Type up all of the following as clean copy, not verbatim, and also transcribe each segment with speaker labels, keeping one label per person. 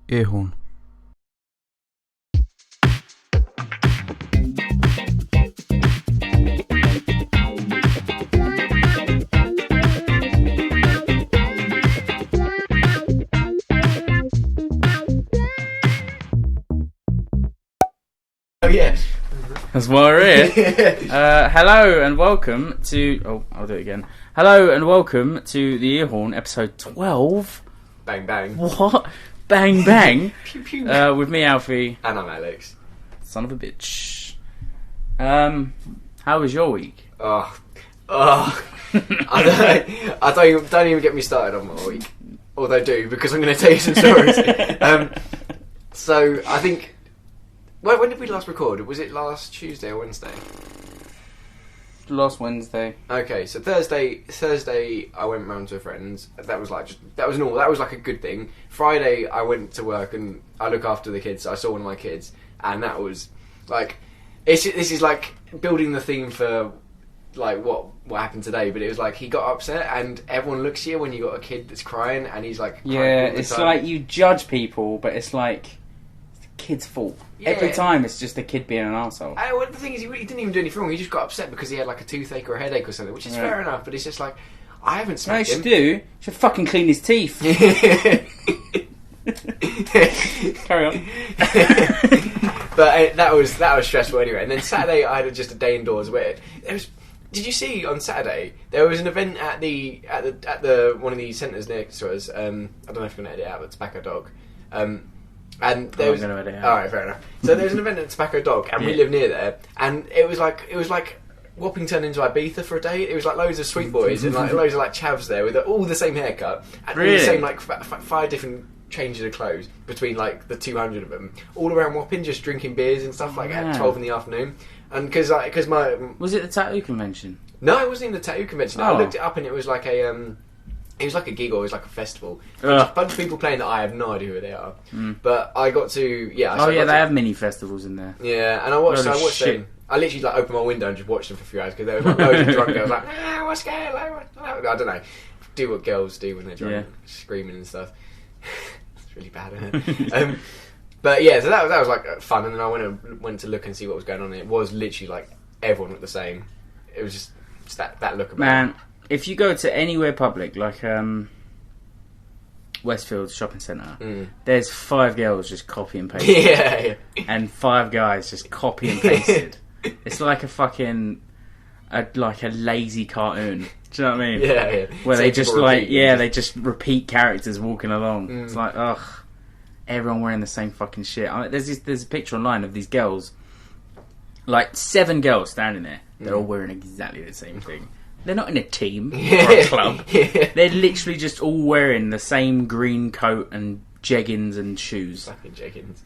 Speaker 1: Earhorn.
Speaker 2: Oh yeah,
Speaker 1: That's why we're here. Hello and welcome to... Oh, I'll do it again. Hello and welcome to the Earhorn, episode 12.
Speaker 2: bang bang.
Speaker 1: What? Bang bang.
Speaker 2: Pew pew.
Speaker 1: With me, Alfie.
Speaker 2: And I'm Alex.
Speaker 1: Son of a bitch. How was your week?
Speaker 2: I don't even get me started on my week. Although I do, because I'm going to tell you some stories. So I think... When did we last record? Was it last Tuesday or Wednesday?
Speaker 1: Last Wednesday.
Speaker 2: Okay, so Thursday I went round to a friend's. That was normal. That was like a good thing. Friday I went to work and I look after the kids. So I saw one of my kids, and that was like, this is like building the theme for like what happened today. But it was like he got upset, and everyone looks at you when you got a kid that's crying, and he's like,
Speaker 1: Yeah, it's like you judge people, but it's like it's the kid's fault.
Speaker 2: Yeah.
Speaker 1: Every time it's just the kid being an arsehole.
Speaker 2: Well, the thing is, he didn't even do anything wrong. He just got upset because he had like a toothache or a headache or something, which is fair enough. But it's just like, I haven't
Speaker 1: No, he
Speaker 2: smacked him.
Speaker 1: should fucking clean his teeth. Carry on.
Speaker 2: But that was stressful anyway. And then Saturday I had just a day indoors where there was. Did you see on Saturday there was an event at the one of the centres next to us? I don't know if you're going to edit out, but Tobacco Dog. And there was.
Speaker 1: Gonna edit out.
Speaker 2: All right, fair enough. So there was an event at Tobacco Dog, and we live near there, and it was like Wapping turned into Ibiza for a day. It was like loads of sweet boys and like loads of like chavs there with all the same haircut and all the same like five different changes of clothes between like the 200 of them, all around Wapping, just drinking beers and stuff at 12 in the afternoon. And because my
Speaker 1: Was it the tattoo convention?
Speaker 2: No, it wasn't even the tattoo convention.
Speaker 1: Oh.
Speaker 2: I looked it up and it was like a it was like a gig or it was like a festival. A bunch of people playing that I have no idea who they are. But I got to
Speaker 1: They have mini festivals in there.
Speaker 2: Yeah, and I watched
Speaker 1: shit.
Speaker 2: them. I literally like opened my window and just watched them for a few hours because there was like loads of drunk girls like, what's going on? I don't know. Do what girls do when they're drunk, screaming and stuff. It's really bad, isn't it? But yeah, so that was like fun, and then I went to look and see what was going on. And it was literally like everyone looked the same. It was just that look about
Speaker 1: Man, if you go to anywhere public, like Westfield Shopping Centre, there's 5 girls just copy and paste.
Speaker 2: Yeah.
Speaker 1: And 5 guys just copy and pasted. It's like a fucking a lazy cartoon. Do you know what I mean?
Speaker 2: Yeah.
Speaker 1: Where they just
Speaker 2: repeat,
Speaker 1: they just repeat characters walking along. It's like, ugh, everyone wearing the same fucking shit. There's a picture online of these girls, like 7 girls standing there. They're all wearing exactly the same thing. They're not in a team or a club. They're literally just all wearing the same green coat and jeggings and shoes.
Speaker 2: Fucking jeggings.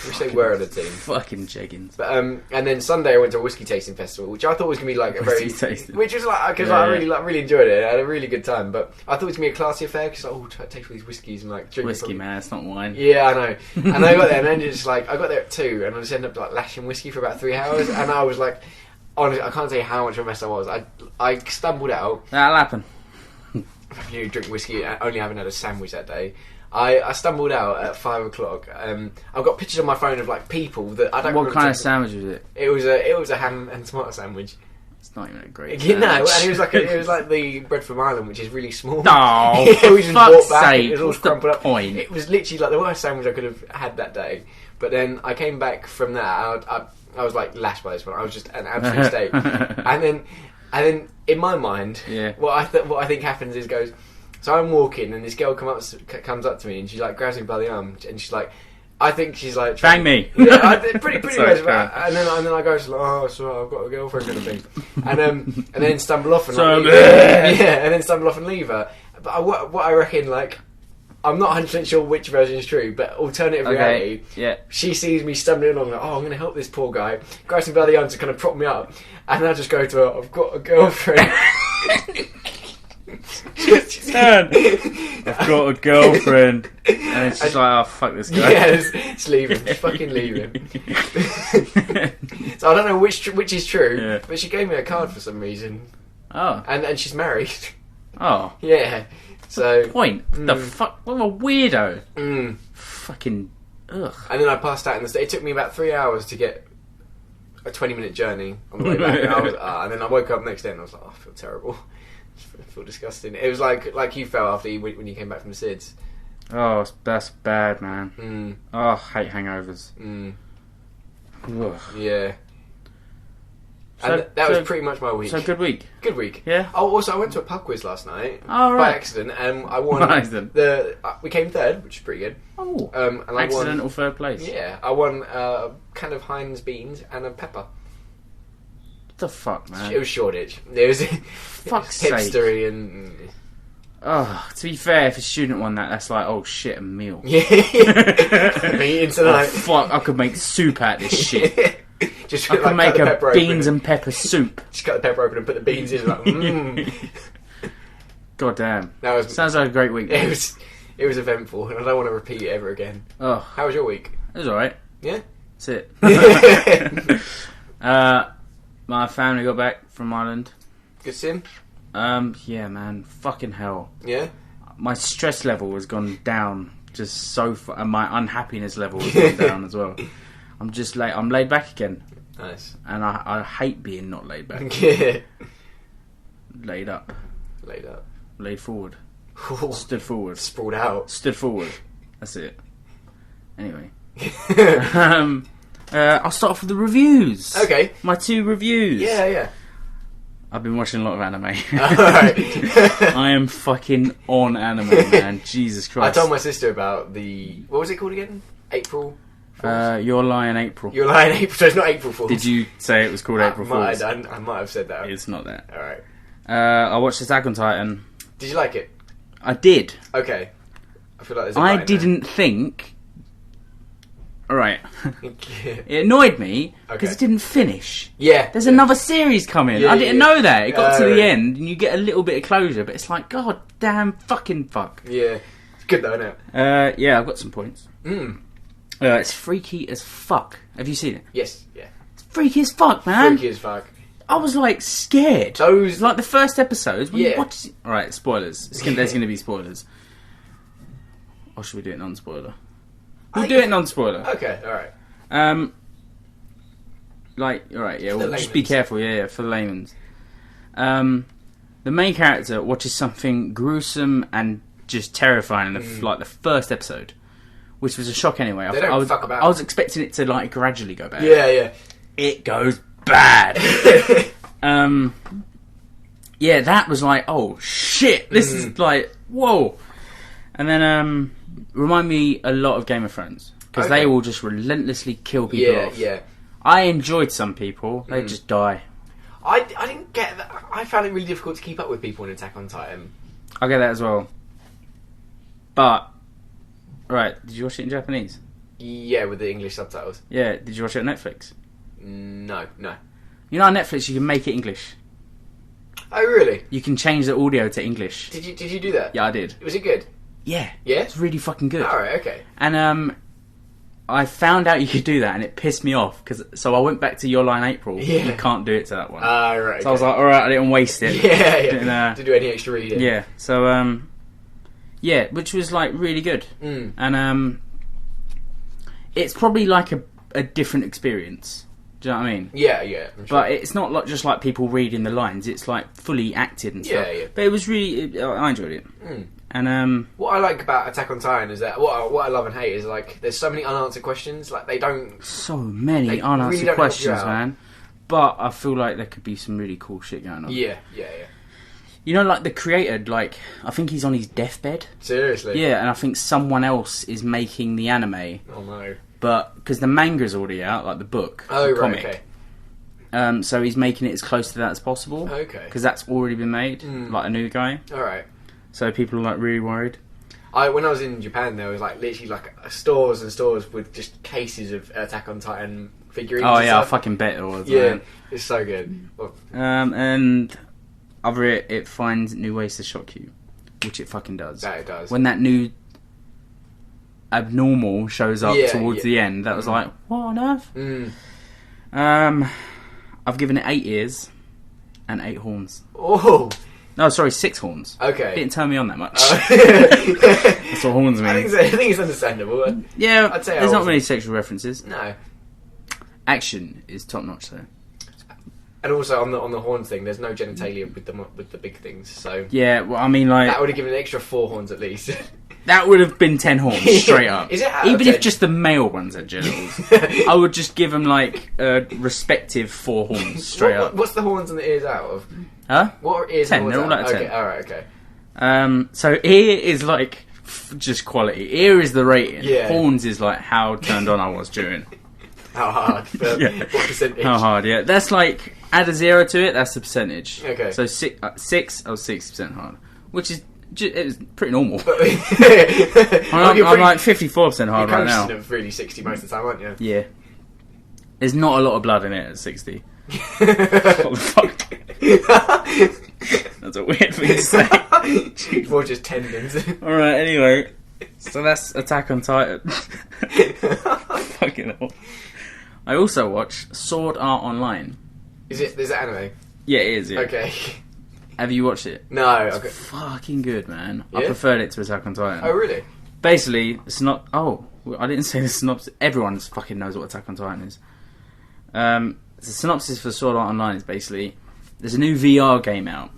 Speaker 2: Wish they were on a team.
Speaker 1: Fucking jeggings.
Speaker 2: But and then Sunday I went to a whiskey tasting festival, which I thought was gonna be like a very, which was like because I really enjoyed it. I had a really good time, but I thought it was gonna be a classy affair because taste all these whiskies and like drink
Speaker 1: Whiskey, man, it's not wine.
Speaker 2: Yeah, I know. And I got there and then just like I got there at 2 and I just ended up like lashing whiskey for about 3 hours, and I was like, honestly, I can't tell you how much of a mess I was. I stumbled out.
Speaker 1: That'll happen.
Speaker 2: You drink whiskey, only having had a sandwich that day. I stumbled out at 5 o'clock. I've got pictures on my phone of like people that I don't.
Speaker 1: What kind of sandwich was it?
Speaker 2: It was a ham and tomato sandwich.
Speaker 1: It's not even a great.
Speaker 2: You know, and it was like the bread from Ireland, which is really small.
Speaker 1: No,
Speaker 2: we just walked back.
Speaker 1: Sake,
Speaker 2: It was all
Speaker 1: what's the
Speaker 2: crumpled up.
Speaker 1: point?
Speaker 2: It was literally like the worst sandwich I could have had that day. But then I came back from that. I was like lashed by this one. I was just an absolute state. And then in my mind, what I think happens is goes. So I'm walking and this girl comes up to me and she like grabs me by the arm and she's like, I think she's like
Speaker 1: bang me.
Speaker 2: Yeah, pretty
Speaker 1: Sorry,
Speaker 2: much. And then I go, she's like, oh, sorry, I've got a girlfriend kind of thing. And then stumble off and and then stumble off and leave her. But what I reckon, like, I'm not 100% sure which version is true, but alternative reality, she sees me stumbling along, like, oh, I'm going to help this poor guy, grabs me by the arm to kind of prop me up, and I just go to her, I've got a girlfriend.
Speaker 1: Dad, I've got a girlfriend. And she's like, oh, fuck this guy.
Speaker 2: Yeah, just leave him. Just fucking leave him. So I don't know which is true, but she gave me a card for some reason.
Speaker 1: Oh.
Speaker 2: And she's married.
Speaker 1: Oh.
Speaker 2: Yeah. So
Speaker 1: Point. The fuck? What a weirdo.
Speaker 2: Mm.
Speaker 1: Fucking. Ugh.
Speaker 2: And then I passed out in the state. It took me about 3 hours to get a 20-minute journey on the way back. And then I woke up next day and I was like, oh, I feel terrible. I feel disgusting. It was like you felt after when you came back from the SIDS.
Speaker 1: Oh, that's bad, man.
Speaker 2: Mm.
Speaker 1: Oh, I hate hangovers.
Speaker 2: Mm.
Speaker 1: Ugh.
Speaker 2: Yeah.
Speaker 1: So,
Speaker 2: And that was pretty much my week.
Speaker 1: So good week.
Speaker 2: Good week.
Speaker 1: Yeah.
Speaker 2: Oh, also I went to a pub quiz last night.
Speaker 1: Oh, right.
Speaker 2: By accident, and I won.
Speaker 1: By accident.
Speaker 2: We came third, which is pretty good.
Speaker 1: Oh.
Speaker 2: And I
Speaker 1: Accidental
Speaker 2: won,
Speaker 1: third place.
Speaker 2: Yeah, I won a can of Heinz beans and a pepper.
Speaker 1: What the fuck, man?
Speaker 2: It was Shoreditch. It was
Speaker 1: Fuck's sake.
Speaker 2: hipstery and.
Speaker 1: Oh, to be fair, if a student won that, that's like, oh shit, a meal.
Speaker 2: Yeah. I'm eating
Speaker 1: Oh,
Speaker 2: tonight.
Speaker 1: fuck, I could make soup out of this shit.
Speaker 2: Just
Speaker 1: I could make
Speaker 2: cut the
Speaker 1: a
Speaker 2: pepper
Speaker 1: beans
Speaker 2: open.
Speaker 1: and pepper soup.
Speaker 2: Just cut the pepper open and put the beans in. Like,
Speaker 1: God damn.
Speaker 2: That was.
Speaker 1: Sounds like a great week.
Speaker 2: It was eventful, and I don't want to repeat it ever again.
Speaker 1: Oh,
Speaker 2: How was your week?
Speaker 1: it was alright.
Speaker 2: Yeah.
Speaker 1: That's it. My family got back from Ireland.
Speaker 2: Good sim.
Speaker 1: Yeah, man. Fucking hell.
Speaker 2: Yeah.
Speaker 1: My stress level has gone down just so far, and my unhappiness level has gone down as well. I'm laid back again.
Speaker 2: Nice.
Speaker 1: And I hate being not laid back.
Speaker 2: Yeah.
Speaker 1: Laid up.
Speaker 2: Laid up.
Speaker 1: Laid forward.
Speaker 2: Ooh.
Speaker 1: Stood forward.
Speaker 2: Sprawled out.
Speaker 1: Stood forward. That's it. Anyway. I'll start off with the reviews.
Speaker 2: Okay.
Speaker 1: My 2 reviews.
Speaker 2: Yeah.
Speaker 1: I've been watching a lot of anime.
Speaker 2: Alright.
Speaker 1: I am fucking on anime, man. Jesus Christ.
Speaker 2: I told my sister about what was it called again? April Fools?
Speaker 1: You're lying, April.
Speaker 2: You're lying, April. So it's not April Fools.
Speaker 1: Did you say it was called April Fools?
Speaker 2: I might have said that.
Speaker 1: It's not that.
Speaker 2: Alright.
Speaker 1: I watched Attack on Titan.
Speaker 2: Did you like it?
Speaker 1: I did.
Speaker 2: Okay. I feel like there's a
Speaker 1: I
Speaker 2: bite in
Speaker 1: didn't think... Alright.
Speaker 2: there.
Speaker 1: It annoyed me because
Speaker 2: Okay.
Speaker 1: it didn't finish.
Speaker 2: Yeah.
Speaker 1: There's another series coming.
Speaker 2: Yeah,
Speaker 1: I didn't
Speaker 2: yeah.
Speaker 1: know that. It got to the
Speaker 2: Right.
Speaker 1: end and you get a little bit of closure, but it's like, god damn fucking fuck.
Speaker 2: Yeah. It's good though, isn't it?
Speaker 1: Yeah, I've got some points.
Speaker 2: Mm.
Speaker 1: It's freaky as fuck. Have you seen it?
Speaker 2: Yes. Yeah.
Speaker 1: It's freaky as fuck, man.
Speaker 2: Freaky as fuck.
Speaker 1: I was like scared.
Speaker 2: Those.
Speaker 1: Like the first episodes. When
Speaker 2: Yeah.
Speaker 1: you watch it... Alright, spoilers. There's going to be spoilers. Or should we do it non-spoiler? We'll do it non-spoiler.
Speaker 2: Okay. Alright.
Speaker 1: Alright, yeah,
Speaker 2: For
Speaker 1: we'll
Speaker 2: the
Speaker 1: just be
Speaker 2: layman's.
Speaker 1: careful, yeah, for the layman's. The main character watches something gruesome and just terrifying in the first episode, which was a shock anyway.
Speaker 2: They don't fuck about.
Speaker 1: I was expecting it to like gradually go bad.
Speaker 2: Yeah.
Speaker 1: It goes bad. Yeah, that was like, oh shit, this is like, whoa. And then remind me a lot of Game of Thrones. Because they will just relentlessly kill people off.
Speaker 2: Yeah.
Speaker 1: I enjoyed some people. They just die.
Speaker 2: I didn't get that. I found it really difficult to keep up with people in Attack on Titan.
Speaker 1: I get that as well. But, right, did you watch it in Japanese?
Speaker 2: Yeah, with the English subtitles.
Speaker 1: Yeah, did you watch it on Netflix?
Speaker 2: No.
Speaker 1: You know on Netflix you can make it English.
Speaker 2: Oh, really?
Speaker 1: You can change the audio to English.
Speaker 2: Did you do that?
Speaker 1: Yeah, I did.
Speaker 2: Was it good?
Speaker 1: Yeah.
Speaker 2: Yeah?
Speaker 1: It's really fucking good.
Speaker 2: Alright, okay.
Speaker 1: And I found out you could do that and it pissed me off. So I went back to Your Line April.
Speaker 2: Yeah.
Speaker 1: You can't do it to that one.
Speaker 2: Right.
Speaker 1: So I was like, alright, I didn't waste it.
Speaker 2: Yeah.
Speaker 1: Didn't,
Speaker 2: to do any extra reading.
Speaker 1: Yeah. So, yeah, which was like really good.
Speaker 2: Mm.
Speaker 1: And it's probably like a different experience. Do you know what I mean?
Speaker 2: Yeah, I'm sure.
Speaker 1: But it's not like just like people reading the lines. It's like fully acted and stuff.
Speaker 2: Yeah.
Speaker 1: But it was really... I enjoyed it.
Speaker 2: Mm.
Speaker 1: And
Speaker 2: what I like about Attack on Titan is that what I love and hate is like there's so many unanswered questions. Like they don't.
Speaker 1: so many
Speaker 2: They
Speaker 1: unanswered
Speaker 2: really don't help you
Speaker 1: questions,
Speaker 2: out.
Speaker 1: man. But I feel like there could be some really cool shit going on.
Speaker 2: Yeah.
Speaker 1: You know, like the creator, like I think he's on his deathbed.
Speaker 2: Seriously.
Speaker 1: Yeah, and I think someone else is making the anime.
Speaker 2: Oh no.
Speaker 1: But because the manga's already out, like the book,
Speaker 2: Oh
Speaker 1: the
Speaker 2: right.
Speaker 1: comic.
Speaker 2: Okay.
Speaker 1: So he's making it as close to that as possible.
Speaker 2: Okay.
Speaker 1: Because that's already been made, like a new guy.
Speaker 2: All right.
Speaker 1: So people are like really worried.
Speaker 2: When I was in Japan, there was like literally like stores and stores with just cases of Attack on Titan figurines.
Speaker 1: Oh
Speaker 2: and
Speaker 1: yeah, I
Speaker 2: stuff.
Speaker 1: fucking bet it was.
Speaker 2: Yeah,
Speaker 1: Man.
Speaker 2: it's so good. Well,
Speaker 1: And other it finds new ways to shock you, which it fucking does.
Speaker 2: that it does.
Speaker 1: When that new abnormal shows up towards the end, that was like, what on earth?
Speaker 2: Mm.
Speaker 1: I've given it 8 ears and 8 horns.
Speaker 2: Oh,
Speaker 1: No, sorry, 6 horns.
Speaker 2: Okay.
Speaker 1: Didn't turn me on that much. That's what horns mean.
Speaker 2: I think it's understandable.
Speaker 1: Yeah,
Speaker 2: I'd say
Speaker 1: there's not many sexual references.
Speaker 2: No.
Speaker 1: Action is top notch though.
Speaker 2: And also on the horns thing, there's no genitalia with the big things. So
Speaker 1: yeah, well, I mean, like
Speaker 2: that would have given an extra 4 horns at least.
Speaker 1: That would have been 10 horns straight up.
Speaker 2: Is it
Speaker 1: even if just the male ones had genitals, I would just give them like a respective 4 horns straight up.
Speaker 2: What's the horns and the ears out of?
Speaker 1: Huh?
Speaker 2: What are ears
Speaker 1: 10,
Speaker 2: and
Speaker 1: they're
Speaker 2: horns
Speaker 1: all
Speaker 2: out?
Speaker 1: out of 10.
Speaker 2: Okay, alright, okay.
Speaker 1: So ear is like just quality. Ear is the rating.
Speaker 2: Yeah.
Speaker 1: Horns is like how turned on I was during.
Speaker 2: How hard?
Speaker 1: Yeah.
Speaker 2: What percentage?
Speaker 1: How hard? Yeah, that's like add a 0 to it. That's the percentage.
Speaker 2: Okay.
Speaker 1: So 6, I was 60% hard, which is it was pretty normal. I'm like 54% hard right now.
Speaker 2: You're really 60 most of the time, aren't you?
Speaker 1: Yeah. There's not a lot of blood in it at 60. What the fuck? That's a weird thing to say.
Speaker 2: More just tendons.
Speaker 1: Alright, anyway. So that's Attack on Titan. Fucking hell. I also watch Sword Art Online.
Speaker 2: Is it anime?
Speaker 1: Yeah, it is, yeah.
Speaker 2: Okay.
Speaker 1: Have you watched it?
Speaker 2: No.
Speaker 1: It's
Speaker 2: Okay.
Speaker 1: fucking good, man.
Speaker 2: Yeah?
Speaker 1: I preferred it to Attack on Titan.
Speaker 2: Oh, really?
Speaker 1: Basically, it's not... Oh, I didn't say the synopsis. Everyone fucking knows what Attack on Titan is. The synopsis for Sword Art Online is basically... There's a new VR game out.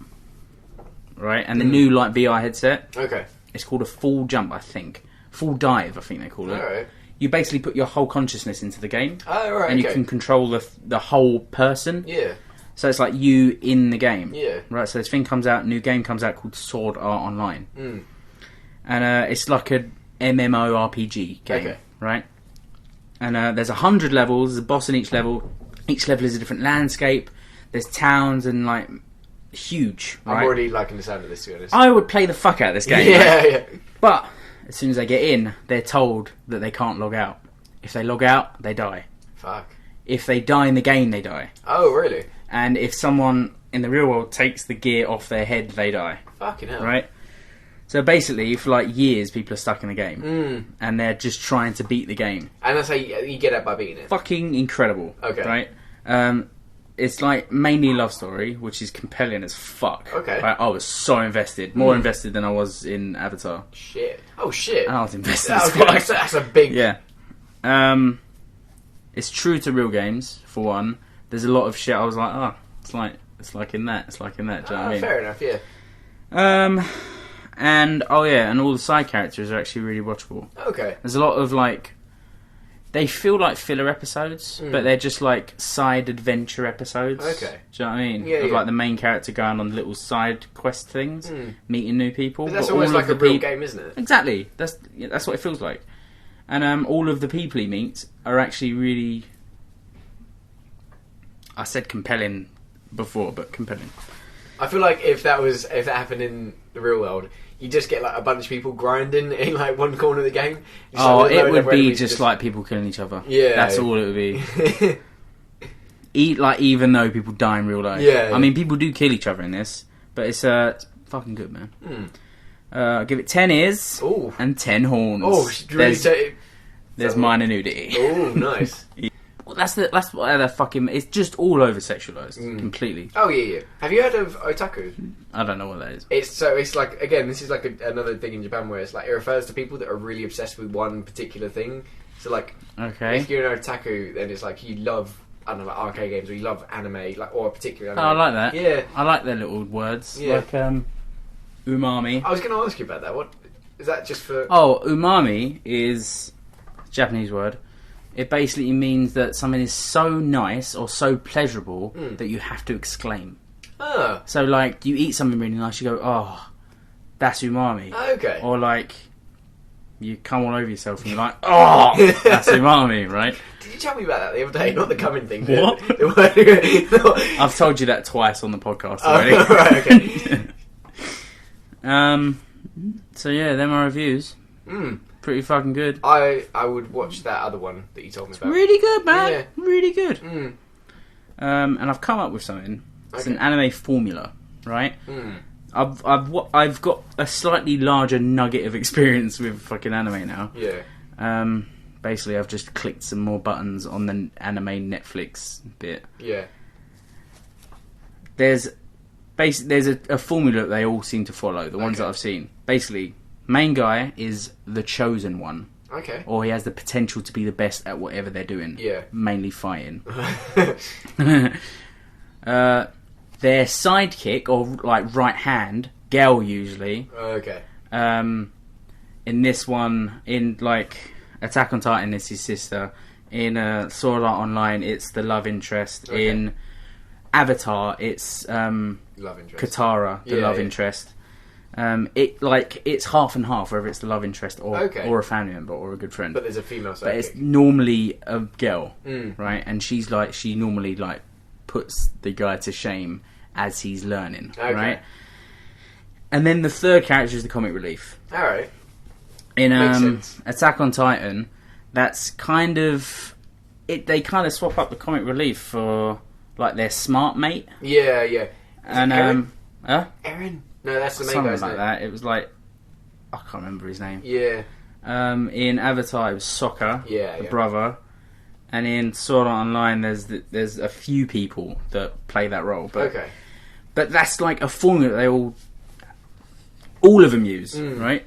Speaker 1: Right? And the new like VR headset...
Speaker 2: Okay.
Speaker 1: It's called a full jump, I think. Full dive, I think they call it.
Speaker 2: Alright.
Speaker 1: You basically put your whole consciousness into the game.
Speaker 2: Oh, right,
Speaker 1: and
Speaker 2: okay.
Speaker 1: you can control the whole person.
Speaker 2: Yeah.
Speaker 1: So it's like you in the game.
Speaker 2: Yeah.
Speaker 1: Right, so this thing comes out, new game comes out called Sword Art Online.
Speaker 2: Mm.
Speaker 1: And it's like a MMORPG game.
Speaker 2: Okay.
Speaker 1: Right? And there's 100 levels, there's a boss in each level. Each level is a different landscape. There's towns and like... Huge, right?
Speaker 2: I'm already liking the sound of this, to be honest.
Speaker 1: I would play the fuck out of this game.
Speaker 2: Yeah,
Speaker 1: right?
Speaker 2: yeah.
Speaker 1: But as soon as they get in, they're told that they can't log out. If they log out, they die.
Speaker 2: Fuck.
Speaker 1: If they die in the game, they die.
Speaker 2: Oh, really?
Speaker 1: And if someone in the real world takes the gear off their head, they die.
Speaker 2: Fucking hell.
Speaker 1: Right? So basically, for like years, people are stuck in the game. And they're just trying to beat the game.
Speaker 2: And that's how you get out by beating it?
Speaker 1: Fucking incredible.
Speaker 2: Okay.
Speaker 1: Right? It's like mainly love story, which is compelling as fuck.
Speaker 2: Okay.
Speaker 1: Like, I was so invested. More invested than I was in Avatar.
Speaker 2: Shit. Oh, shit.
Speaker 1: And I was invested
Speaker 2: That's
Speaker 1: as fuck.
Speaker 2: that's a big...
Speaker 1: Yeah. It's true to real games, for one. There's a lot of shit I was like, it's like in that. Do you know what I mean?
Speaker 2: Fair enough, yeah.
Speaker 1: And all the side characters are actually really watchable.
Speaker 2: Okay.
Speaker 1: There's a lot of like, they feel like filler episodes, but they're just like side adventure episodes.
Speaker 2: Okay.
Speaker 1: Do you know what I mean?
Speaker 2: Yeah,
Speaker 1: of
Speaker 2: yeah.
Speaker 1: like the main character going on little side quest things, meeting new people.
Speaker 2: But that's
Speaker 1: but
Speaker 2: almost
Speaker 1: all
Speaker 2: like
Speaker 1: of
Speaker 2: a
Speaker 1: the
Speaker 2: real game, isn't it?
Speaker 1: Exactly. That's what it feels like. And all of the people he meets are actually really... I said compelling before, but compelling.
Speaker 2: I feel like if that happened in the real world, you just get like a bunch of people grinding in like one corner of the game.
Speaker 1: So it would be just like people killing each other.
Speaker 2: Yeah,
Speaker 1: that's all it would be. Even though people die in real life.
Speaker 2: Yeah, yeah.
Speaker 1: I mean, people do kill each other in this, but it's fucking good, man. I'll give it 10 ears and 10 horns.
Speaker 2: Oh,
Speaker 1: there's minor nudity.
Speaker 2: Oh, nice.
Speaker 1: Well, that's what the fucking... It's just all over sexualised, completely.
Speaker 2: Oh, yeah. Have you heard of otaku?
Speaker 1: I don't know what that is.
Speaker 2: It's like, again, this is like another thing in Japan where it's like, it refers to people that are really obsessed with one particular thing. So like,
Speaker 1: okay,
Speaker 2: if you're an otaku, then it's like you love, I don't know, like arcade games, or you love anime, like, or a particular anime.
Speaker 1: Oh, I like that.
Speaker 2: Yeah.
Speaker 1: I like their little words.
Speaker 2: Yeah.
Speaker 1: Like, umami.
Speaker 2: I was going to ask you about that. What is that just for...
Speaker 1: Oh, umami is a Japanese word. It basically means that something is so nice or so pleasurable that you have to exclaim.
Speaker 2: Ah.
Speaker 1: So, like, you eat something really nice, you go, oh, that's umami.
Speaker 2: Okay.
Speaker 1: Or, like, you come all over yourself and you're like, oh, that's umami, right?
Speaker 2: Did you tell me about that the other day? Not the coming thing.
Speaker 1: What?
Speaker 2: No.
Speaker 1: I've told you that twice on the podcast
Speaker 2: Oh,
Speaker 1: already.
Speaker 2: right, okay.
Speaker 1: So, yeah, them are reviews. Pretty fucking good.
Speaker 2: I would watch that other one that you told me about.
Speaker 1: Really good, man.
Speaker 2: Yeah.
Speaker 1: Really good.
Speaker 2: Mm.
Speaker 1: And I've come up with something. It's
Speaker 2: Okay.
Speaker 1: an anime formula, right?
Speaker 2: Mm.
Speaker 1: I've got a slightly larger nugget of experience with fucking anime now.
Speaker 2: Yeah.
Speaker 1: Basically, I've just clicked some more buttons on the anime Netflix bit.
Speaker 2: Yeah.
Speaker 1: There's basically, there's a formula that they all seem to follow. The ones that I've seen, basically, main guy is the chosen one.
Speaker 2: Okay.
Speaker 1: Or he has the potential to be the best at whatever they're doing.
Speaker 2: Yeah.
Speaker 1: Mainly fighting. Their sidekick, or like right hand, girl usually.
Speaker 2: Okay.
Speaker 1: In this one, in like Attack on Titan, it's his sister. In Sword Art Online, it's the love interest. Okay. In Avatar, it's
Speaker 2: love interest.
Speaker 1: Katara, the love interest. It's half and half, whether it's the love interest or a family member or a good friend.
Speaker 2: But there's a female sidekick.
Speaker 1: But it's normally a girl, right? And she normally puts the guy to shame as he's learning, right? And then the third character is the comic relief.
Speaker 2: All right.
Speaker 1: In Attack on Titan, that's kind of it. They kind of swap up the comic relief for like their smart mate.
Speaker 2: Yeah, yeah.
Speaker 1: And
Speaker 2: Eren?
Speaker 1: Eren?
Speaker 2: No, that's the main
Speaker 1: Something
Speaker 2: guy.
Speaker 1: Something like that. It was like I can't remember his name.
Speaker 2: Yeah.
Speaker 1: In Avatar, it was Sokka, the brother. And in Sword Art Online, there's a few people that play that role, but that's like a formula they all of them use, right?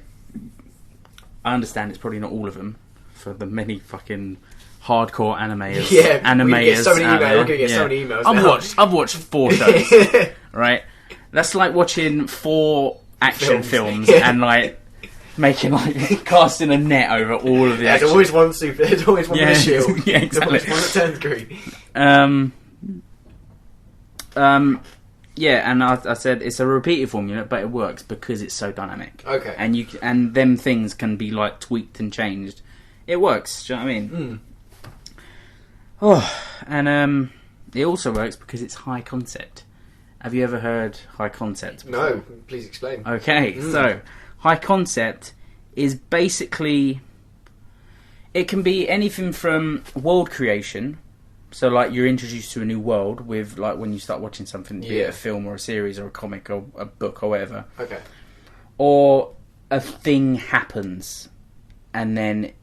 Speaker 1: I understand it's probably not all of them for the many fucking hardcore animators.
Speaker 2: Yeah,
Speaker 1: animators.
Speaker 2: So many emails. We're gonna get so many emails.
Speaker 1: I've watched 4 shows, right? That's like watching 4 action films and like. Making casting a net over all of the.
Speaker 2: There's always one super. There's always one with a shield.
Speaker 1: Yeah, exactly.
Speaker 2: There's always one that turns green.
Speaker 1: Yeah, and I said it's a repeated formula, but it works because it's so dynamic.
Speaker 2: Okay.
Speaker 1: And them things can be like tweaked and changed. It works. Do you know what I mean? Oh, and it also works because it's high concept. Have you ever heard high concept before?
Speaker 2: No, please explain.
Speaker 1: Okay, so. High concept is basically... It can be anything from world creation. So, like, you're introduced to a new world with, like, when you start watching something, be it a film or a series or a comic or a book or whatever.
Speaker 2: Okay.
Speaker 1: Or a thing happens and then...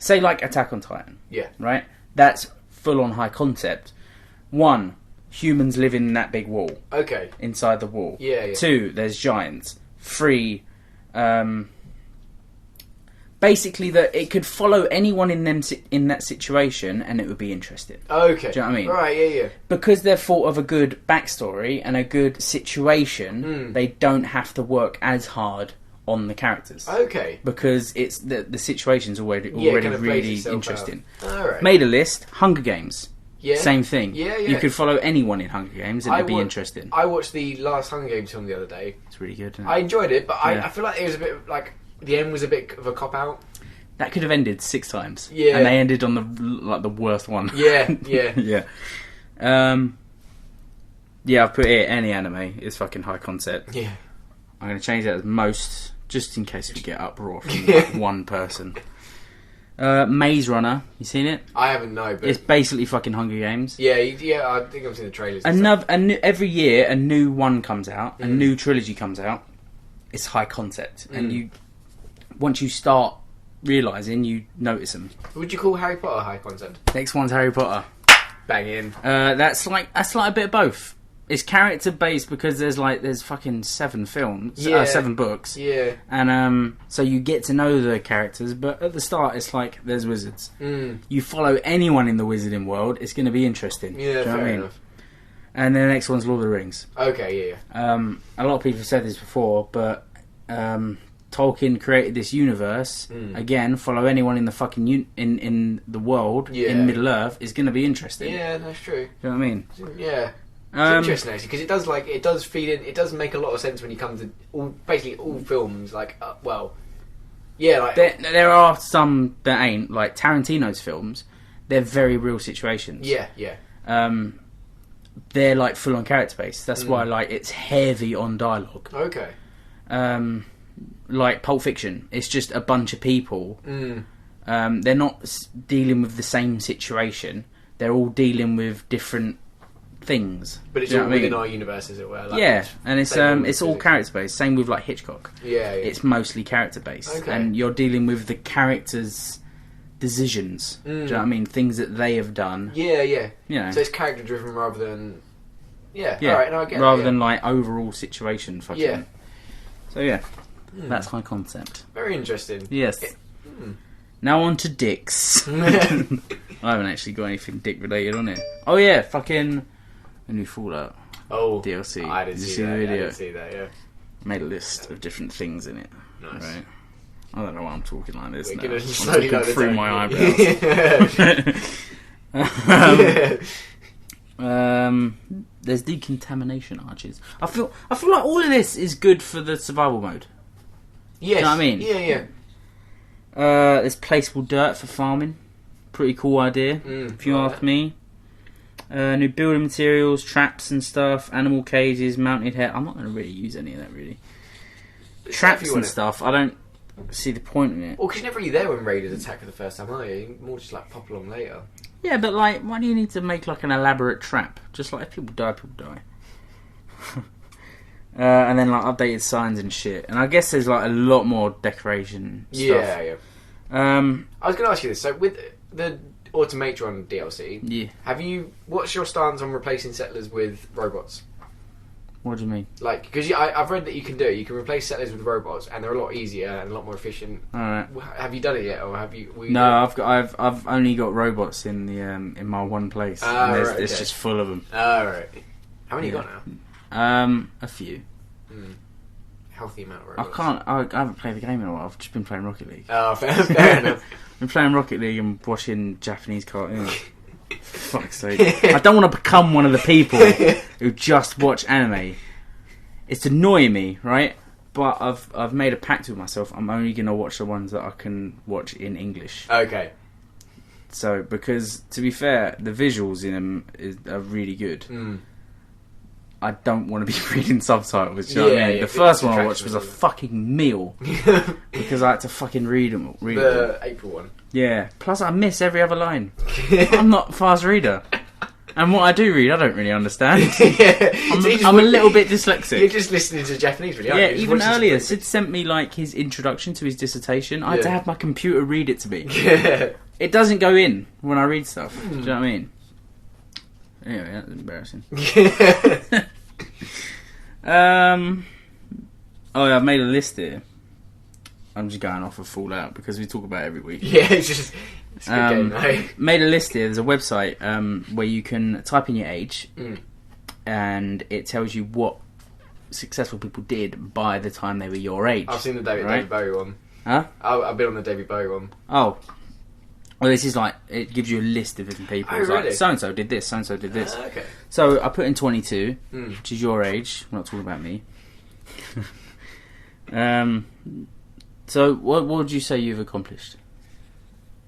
Speaker 1: Say, like, Attack on Titan.
Speaker 2: Yeah.
Speaker 1: Right? That's full-on high concept. 1, humans live in that big wall.
Speaker 2: Okay.
Speaker 1: Inside the wall.
Speaker 2: Yeah.
Speaker 1: 2, there's giants. 3, basically that it could follow anyone in that situation and it would be interesting.
Speaker 2: Okay.
Speaker 1: Do you know what I mean?
Speaker 2: Right, yeah.
Speaker 1: Because they're thought of a good backstory and a good situation, they don't have to work as hard on the characters.
Speaker 2: Okay.
Speaker 1: Because it's the situation's already really interesting.
Speaker 2: Alright.
Speaker 1: Made a list, Hunger Games.
Speaker 2: Yeah.
Speaker 1: Same thing.
Speaker 2: Yeah.
Speaker 1: You could follow anyone in Hunger Games and it'd be interesting.
Speaker 2: I watched the last Hunger Games film the other day.
Speaker 1: It's really good, isn't it?
Speaker 2: I enjoyed it, but I feel like it was a bit like the end was a bit of a cop out.
Speaker 1: That could have ended 6 times.
Speaker 2: Yeah.
Speaker 1: And they ended on the worst one.
Speaker 2: Yeah.
Speaker 1: Yeah. I've put here any anime is fucking high concept.
Speaker 2: Yeah.
Speaker 1: I'm going to change that as most, just in case we get uproar from one person. Maze Runner, you seen it?
Speaker 2: I haven't, no. But
Speaker 1: it's basically fucking Hunger Games.
Speaker 2: Yeah. I think I've seen the trailers.
Speaker 1: Every year, a new one comes out, a new trilogy comes out. It's high concept, and once you start realising, you notice them.
Speaker 2: Would you call Harry Potter high concept?
Speaker 1: Next one's Harry Potter.
Speaker 2: Bang in.
Speaker 1: That's like a bit of both. It's character based because there's fucking 7 films, 7 books.
Speaker 2: Yeah.
Speaker 1: And so you get to know the characters, but at the start it's like there's wizards. You follow anyone in the wizarding world, it's going to be interesting.
Speaker 2: Yeah, fair enough.
Speaker 1: And the next one's Lord of the Rings.
Speaker 2: Okay, yeah.
Speaker 1: A lot of people have said this before, but Tolkien created this universe. Again, follow anyone in the fucking in the world in Middle Earth is going to be interesting.
Speaker 2: Yeah, that's true.
Speaker 1: Do you know what I mean?
Speaker 2: Yeah. It's interesting actually because it does feed in. It does make a lot of sense when you come to basically all films. Like,
Speaker 1: there are some that ain't like Tarantino's films. They're very real situations.
Speaker 2: Yeah.
Speaker 1: They're like full on character based. That's why like it's heavy on dialogue.
Speaker 2: Okay.
Speaker 1: Like Pulp Fiction, it's just a bunch of people. They're not dealing with the same situation. They're all dealing with different things.
Speaker 2: But it's all within our universe, as it were.
Speaker 1: Like and it's all character based. Same with like Hitchcock.
Speaker 2: Yeah.
Speaker 1: It's mostly character based, and you're dealing with the characters' decisions. Do you know what I mean? Things that they have done.
Speaker 2: Yeah.
Speaker 1: You know.
Speaker 2: So it's character driven rather than Yeah.
Speaker 1: Yeah.
Speaker 2: All right. No, I get
Speaker 1: Rather
Speaker 2: it,
Speaker 1: than like overall situation. Fucking.
Speaker 2: Yeah.
Speaker 1: So yeah, that's my concept.
Speaker 2: Very interesting.
Speaker 1: Yes. Now on to dicks. I haven't actually got anything dick related on it. Oh yeah, fucking a new Fallout.
Speaker 2: Oh,
Speaker 1: DLC.
Speaker 2: I didn't
Speaker 1: Did you
Speaker 2: see that.
Speaker 1: the video?
Speaker 2: I didn't see that. Yeah.
Speaker 1: Made a list of different things in it.
Speaker 2: Nice.
Speaker 1: Right. I don't know why I'm talking like this
Speaker 2: We're
Speaker 1: now.
Speaker 2: gonna
Speaker 1: I'm
Speaker 2: slowly
Speaker 1: talking
Speaker 2: go
Speaker 1: through
Speaker 2: down.
Speaker 1: my eyebrows. There's decontamination arches. I feel like all of this is good for the survival mode.
Speaker 2: Yes.
Speaker 1: You know what I mean?
Speaker 2: Yeah.
Speaker 1: There's placeable dirt for farming. Pretty cool idea, if you ask me. New building materials, traps and stuff, animal cages, mounted hair. I'm not going to really use any of that, really. Traps and stuff, I don't see the point in it.
Speaker 2: Well, because you're never really there when raiders attack for the first time, are you? You're more just like pop along later.
Speaker 1: Yeah, but like, why do you need to make like an elaborate trap? Just like, if people die, people die. And then like updated signs and shit. And I guess there's like a lot more decoration stuff.
Speaker 2: Yeah.
Speaker 1: I
Speaker 2: I was going to ask you this. So with the Automatron DLC,
Speaker 1: yeah.
Speaker 2: what's your stance on replacing settlers with robots?
Speaker 1: What do you mean?
Speaker 2: Like, because I've read that you can replace settlers with robots, and they're a lot easier and a lot more efficient.
Speaker 1: All right.
Speaker 2: Have you done it yet, or have you?
Speaker 1: No, I've only got robots in the in my one place. And it's just full of them.
Speaker 2: Right. How many you got
Speaker 1: now? A few.
Speaker 2: Healthy amount of robots.
Speaker 1: I haven't played the game in a while. I've just been playing Rocket League.
Speaker 2: Oh, fair enough.
Speaker 1: Been playing Rocket League and watching Japanese cartoons. Fuck's sake. I don't want to become one of the people who just watch anime. It's annoying me, right? But I've made a pact with myself. I'm only going to watch the ones that I can watch in English.
Speaker 2: Okay.
Speaker 1: So, because, to be fair, the visuals in them are really good. I don't want to be reading subtitles, do you know what I mean? The first one I watched was a fucking meal. Because I had to fucking read them.
Speaker 2: The April one.
Speaker 1: Yeah. Plus, I miss every other line. I'm not a fast reader. And what I do read, I don't really understand. I'm a little bit dyslexic.
Speaker 2: You're just listening to Japanese, really, aren't
Speaker 1: Yeah,
Speaker 2: you?
Speaker 1: even earlier, Sid sent me like his introduction to his dissertation. I had to have my computer read it to me. It doesn't go in when I read stuff. Do you know what I mean? Anyway, that's embarrassing. Oh, yeah, I've made a list here. I'm just going off of Fallout because we talk about it every week.
Speaker 2: Yeah, it's a good game, mate.
Speaker 1: Made a list here. There's a website where you can type in your age and it tells you what successful people did by the time they were your age.
Speaker 2: I've seen the David Bowie one.
Speaker 1: Huh?
Speaker 2: I've been on the David Bowie one.
Speaker 1: Oh. Well, this is like, it gives you a list of different people.
Speaker 2: Oh,
Speaker 1: it's
Speaker 2: really?
Speaker 1: like, so-and-so did this, so-and-so did this.
Speaker 2: Okay.
Speaker 1: So I put in 22, which is your age. We're not talking about me. So what would you say you've accomplished?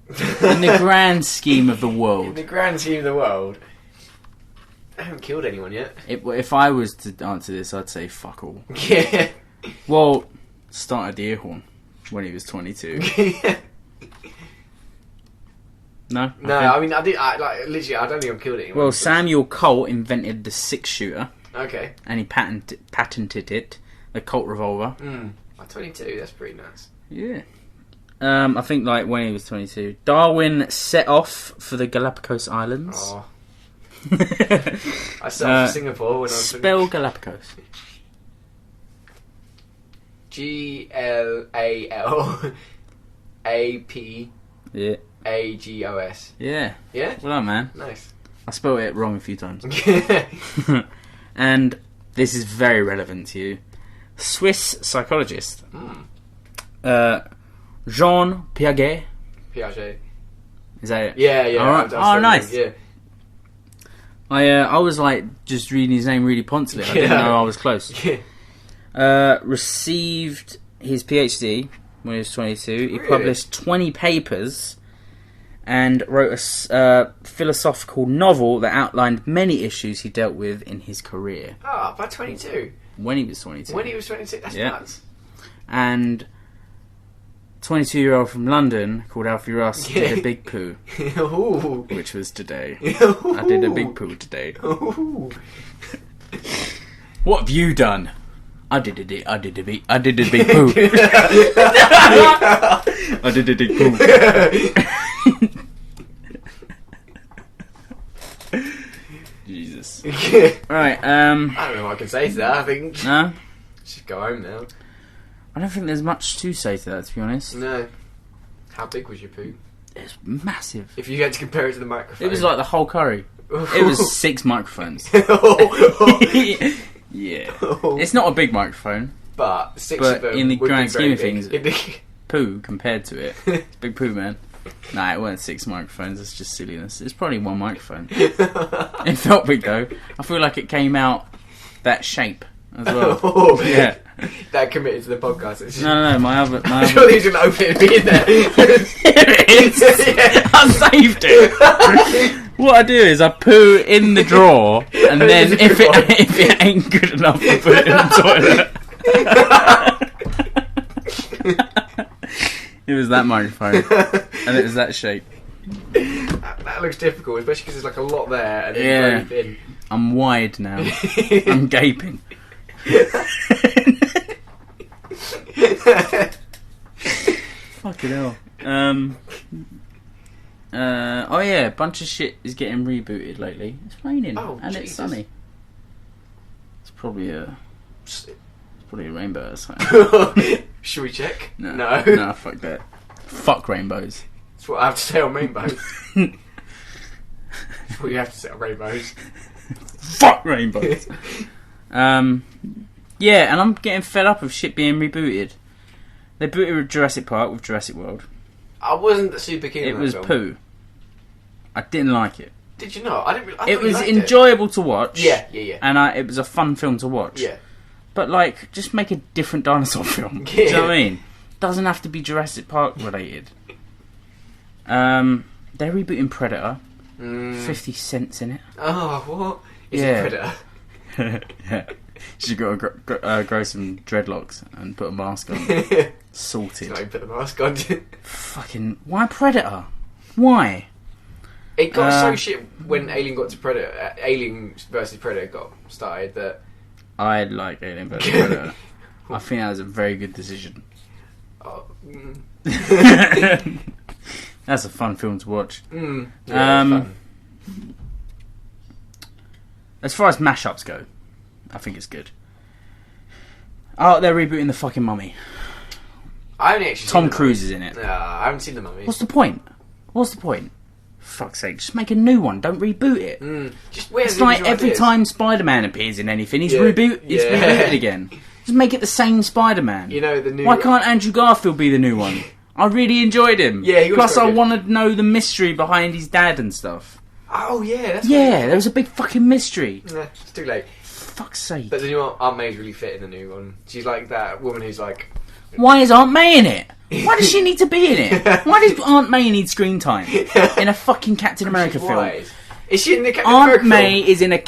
Speaker 1: In the grand scheme of the world.
Speaker 2: In the grand scheme of the world, I haven't killed anyone yet.
Speaker 1: If I was to answer this, I'd say fuck all.
Speaker 2: Yeah.
Speaker 1: Well, started the Earhorn when he was 22. No?
Speaker 2: No,
Speaker 1: Okay.
Speaker 2: I mean, literally, I don't think I've killed anyone.
Speaker 1: Well, Samuel Colt invented the 6-shooter.
Speaker 2: Okay.
Speaker 1: And he patented it, the Colt revolver.
Speaker 2: At 22, that's pretty nice.
Speaker 1: Yeah. I think like when he was 22. Darwin set off for the Galapagos Islands.
Speaker 2: Oh. I set off for Singapore when I was...
Speaker 1: Spell Galapagos.
Speaker 2: GLALAPAGOS.
Speaker 1: Yeah. Yeah.
Speaker 2: Yeah?
Speaker 1: Well done, man.
Speaker 2: Nice.
Speaker 1: I spelled it wrong a few times. And this is very relevant to you. Swiss psychologist Jean Piaget.
Speaker 2: Piaget.
Speaker 1: Is that it?
Speaker 2: Yeah.
Speaker 1: All right. Oh, nice.
Speaker 2: Yeah.
Speaker 1: I was like just reading his name really pontily. I didn't know I was close. Received his PhD when he was 22. He
Speaker 2: Really?
Speaker 1: published 20 papers and wrote a philosophical novel that outlined many issues he dealt with in his career.
Speaker 2: Ah, by 22.
Speaker 1: When he was 22.
Speaker 2: When he was 22, that's nuts.
Speaker 1: And 22-year-old from London called Alfie Russ did a big poo.
Speaker 2: Ooh.
Speaker 1: Which was today.
Speaker 2: Ooh.
Speaker 1: I did a big poo today.
Speaker 2: Ooh.
Speaker 1: What have you done? I did a big poo. I did a big poo. Jesus. ridiculous. Right,
Speaker 2: I don't know what I can say to that. I think...
Speaker 1: No?
Speaker 2: Just go home now.
Speaker 1: I don't think there's much to say to that, to be honest.
Speaker 2: No. How big was your poo?
Speaker 1: It's massive.
Speaker 2: If you had to compare it to the microphone...
Speaker 1: It was like the whole curry. It was 6 microphones. Yeah. It's not a big microphone.
Speaker 2: But 6
Speaker 1: but
Speaker 2: of them
Speaker 1: in the
Speaker 2: would
Speaker 1: grand
Speaker 2: be
Speaker 1: scheme of
Speaker 2: very
Speaker 1: things,
Speaker 2: big.
Speaker 1: poo compared to it. It's big poo, man. Nah, it weren't 6 microphones. It's just silliness. It's probably 1 microphone. It felt big though. I feel like it came out that shape as well. Yeah.
Speaker 2: That committed to the podcast. It's just...
Speaker 1: No, my other.
Speaker 2: I'm sure he's going to open it and be in there.
Speaker 1: Here it is. I saved it. What I do is I poo in the drawer, and then if it ain't good enough, I put it in the toilet. It was that microphone, and it was that shape.
Speaker 2: That looks difficult, especially because there's like a lot there, and it's very thin.
Speaker 1: I'm wide now. I'm gaping. Fucking hell. Oh yeah, a bunch of shit is getting rebooted lately. It's raining and
Speaker 2: Jesus.
Speaker 1: it's sunny. It's probably a rainbow or something.
Speaker 2: Should we check?
Speaker 1: No, fuck that. Fuck rainbows.
Speaker 2: That's what I have to say on rainbows. That's what you have to say on rainbows.
Speaker 1: Fuck rainbows. Yeah, and I'm getting fed up of shit being rebooted. They booted Jurassic Park with Jurassic World.
Speaker 2: I wasn't super keen on
Speaker 1: It
Speaker 2: that
Speaker 1: was
Speaker 2: film.
Speaker 1: poo. I didn't like it.
Speaker 2: Did you not? I didn't.
Speaker 1: It was enjoyable to watch.
Speaker 2: Yeah.
Speaker 1: And it was a fun film to watch.
Speaker 2: Yeah.
Speaker 1: But like, just make a different dinosaur film. Do you know what I mean? Doesn't have to be Jurassic Park related. They're rebooting Predator. 50 cents in it.
Speaker 2: Oh, what? Is it Predator?
Speaker 1: Yeah. She's got to grow some dreadlocks and put a mask on. Sorted.
Speaker 2: So I put the mask on.
Speaker 1: Fucking... Why Predator? Why?
Speaker 2: It got so shit when Alien got to Predator. Alien versus Predator got started that...
Speaker 1: I like Alien vs Predator. I think that was a very good decision. That's a fun film to watch.
Speaker 2: Yeah, fun.
Speaker 1: As far as mashups go, I think it's good. Oh, they're rebooting the fucking Mummy.
Speaker 2: I only actually
Speaker 1: Tom Cruise is in it.
Speaker 2: I haven't seen the Mummy.
Speaker 1: What's the point? Fuck's sake, just make a new one. Don't reboot it. It's like every time Spider-Man appears in anything, he's rebooted again. Just make it the same Spider-Man.
Speaker 2: You know the new.
Speaker 1: Why can't Andrew Garfield be the new one? I really enjoyed him.
Speaker 2: Yeah, he was
Speaker 1: Plus,
Speaker 2: quite
Speaker 1: I
Speaker 2: good.
Speaker 1: want to know the mystery behind his dad and stuff.
Speaker 2: Oh yeah,
Speaker 1: There was a big fucking mystery.
Speaker 2: It's too late.
Speaker 1: Fuck's sake.
Speaker 2: But the new Aunt May's really fit in the new one. She's like that woman who's like.
Speaker 1: Why is Aunt May in it? Why does she need to be in it? Why does Aunt May need screen time in a fucking Captain America film?
Speaker 2: Wise. Is she in the Captain America
Speaker 1: Aunt May
Speaker 2: film?
Speaker 1: is in a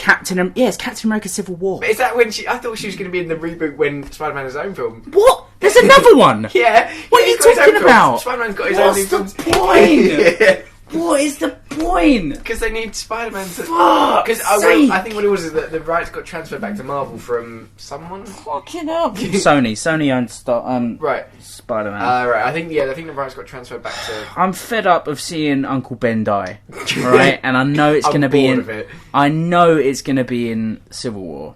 Speaker 1: it's Captain America Civil War.
Speaker 2: But is that when I thought she was going to be in the reboot when Spider-Man has his own film.
Speaker 1: What? There's another one.
Speaker 2: Yeah.
Speaker 1: What are you talking about?
Speaker 2: Spider-Man's got his
Speaker 1: What's
Speaker 2: own
Speaker 1: the
Speaker 2: film.
Speaker 1: point? What is the point?
Speaker 2: Because they need Spider-Man to...
Speaker 1: Fuck
Speaker 2: Because I think what it was is that the rights got transferred back to Marvel from someone.
Speaker 1: Fucking up. Sony owned
Speaker 2: Right.
Speaker 1: Spider-Man.
Speaker 2: Right. I think the rights got transferred back to...
Speaker 1: I'm fed up of seeing Uncle Ben die. Alright? And I know it's going to be in... I know it's going to be in Civil War.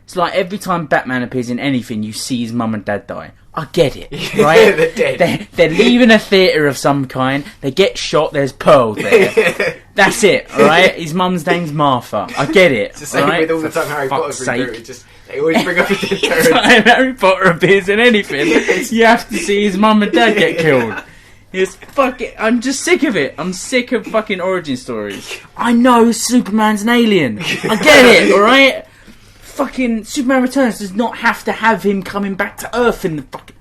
Speaker 1: It's like every time Batman appears in anything, you see his mum and dad die. I get it, right?
Speaker 2: They're dead.
Speaker 1: They're leaving a theatre of some kind. They get shot. There's Pearl there. That's it, alright? His mum's name's Martha. I get it.
Speaker 2: It's the same with all the time Harry Potter's rebooted. Just they always bring up his dead parents.
Speaker 1: Time Harry Potter appears in anything, you have to see his mum and dad get killed. It's fucking... I'm just sick of it. I'm sick of fucking origin stories. I know Superman's an alien. I get it, alright? Fucking Superman Returns does not have to have him coming back to Earth in the fucking...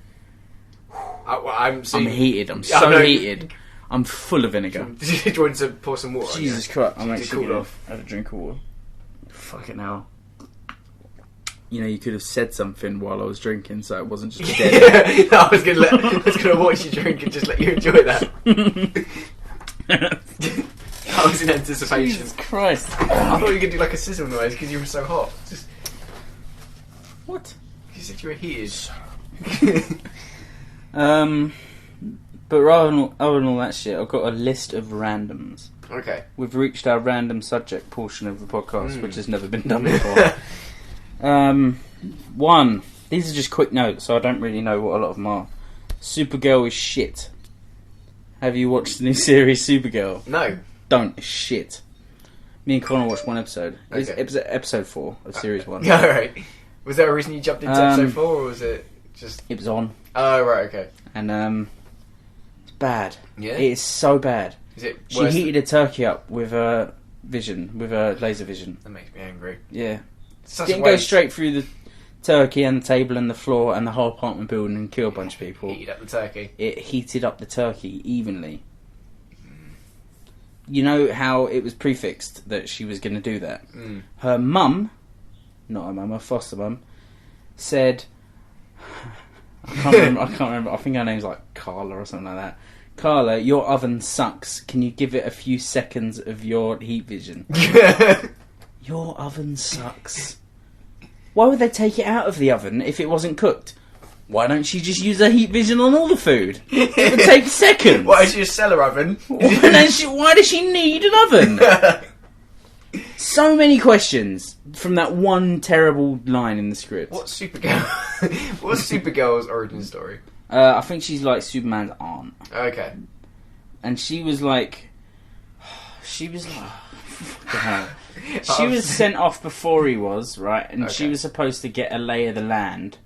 Speaker 1: I'm heated. I'm so heated. I'm full of vinegar.
Speaker 2: Do you want to pour some water?
Speaker 1: Jesus Christ. I'm actually
Speaker 2: cool
Speaker 1: going to have a drink of water. Fucking hell. You know, you could have said something while I was drinking, so it wasn't just dead.
Speaker 2: No, I was going to watch you drink and just let you enjoy that. I was in anticipation.
Speaker 1: Jesus Christ.
Speaker 2: I thought you were going to do like a sizzle noise because you were so hot. Just...
Speaker 1: What?
Speaker 2: You said you were heated.
Speaker 1: But other than all that shit, I've got a list of randoms.
Speaker 2: Okay.
Speaker 1: We've reached our random subject portion of the podcast, which has never been done before. 1. These are just quick notes, so I don't really know what a lot of them are. Supergirl is shit. Have you watched the new series Supergirl?
Speaker 2: No.
Speaker 1: Don't. It's shit. Me and Connor watched one episode.
Speaker 2: Okay.
Speaker 1: It's episode 4 of series 1.
Speaker 2: Alright. Was there a reason you jumped into episode 4, or was it just...
Speaker 1: It was on.
Speaker 2: Oh, right, okay.
Speaker 1: And, it's bad.
Speaker 2: Yeah?
Speaker 1: It is so bad.
Speaker 2: Is it
Speaker 1: She
Speaker 2: worse
Speaker 1: heated a turkey up with a laser vision.
Speaker 2: That makes me angry.
Speaker 1: Yeah.
Speaker 2: Such
Speaker 1: Didn't
Speaker 2: a
Speaker 1: go
Speaker 2: waste.
Speaker 1: straight through the turkey and the table and the floor and the whole apartment building and kill a bunch of people.
Speaker 2: Heated up the turkey.
Speaker 1: It heated up the turkey evenly. You know how it was prefixed that she was going to do that?
Speaker 2: Mm.
Speaker 1: Her mum, not her mum, her foster mum, said... I can't remember. I think her name's like Carla or something like that. Carla, your oven sucks. Can you give it a few seconds of your heat vision? Your oven sucks. Why would they take it out of the oven if it wasn't cooked? Why don't she just use her heat vision on all the food? It would take seconds.
Speaker 2: Why is she a cellar oven?
Speaker 1: Why does she need an oven? So many questions from that one terrible line in the script.
Speaker 2: What's Supergirl? What's Supergirl's origin story?
Speaker 1: I think she's like Superman's aunt.
Speaker 2: Okay.
Speaker 1: And she was like... She was like... Fucking hell. She was sent off before he was, right? And she was supposed to get a lay of the land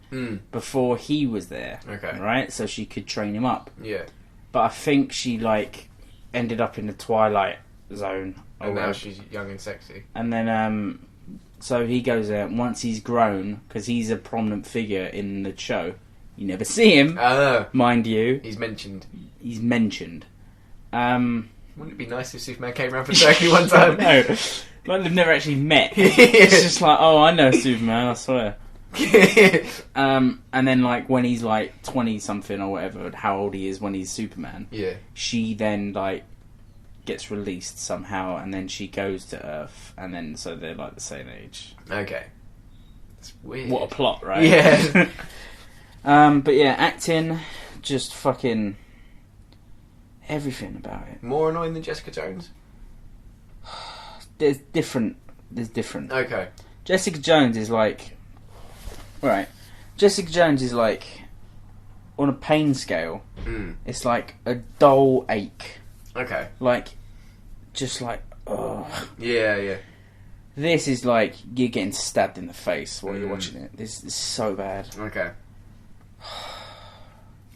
Speaker 1: before he was there.
Speaker 2: Okay.
Speaker 1: Right? So she could train him up.
Speaker 2: Yeah.
Speaker 1: But I think she, like, ended up in the Twilight Zone.
Speaker 2: And now she's young and sexy.
Speaker 1: And then, so he goes there. Once he's grown, because he's a prominent figure in the show. You never see him, mind you.
Speaker 2: He's mentioned.
Speaker 1: He's mentioned.
Speaker 2: Wouldn't it be nice if Superman came around for Turkey one time?
Speaker 1: No. Like they've never actually met. It's just like, oh, I know Superman, I swear. And then, like, when he's, like, 20-something or whatever, how old he is when he's Superman, she then, like, gets released somehow, and then she goes to Earth, and then, so they're, like, the same age.
Speaker 2: Okay. It's weird.
Speaker 1: What a plot, right?
Speaker 2: Yeah.
Speaker 1: But yeah, acting, just fucking everything about it.
Speaker 2: More annoying than Jessica Jones?
Speaker 1: There's different.
Speaker 2: Okay.
Speaker 1: Jessica Jones is like... Right. Jessica Jones is like... On a pain scale, it's like a dull ache.
Speaker 2: Okay.
Speaker 1: Like, just like, ugh.
Speaker 2: Yeah.
Speaker 1: This is like, you're getting stabbed in the face while you're watching it. This is so bad.
Speaker 2: Okay.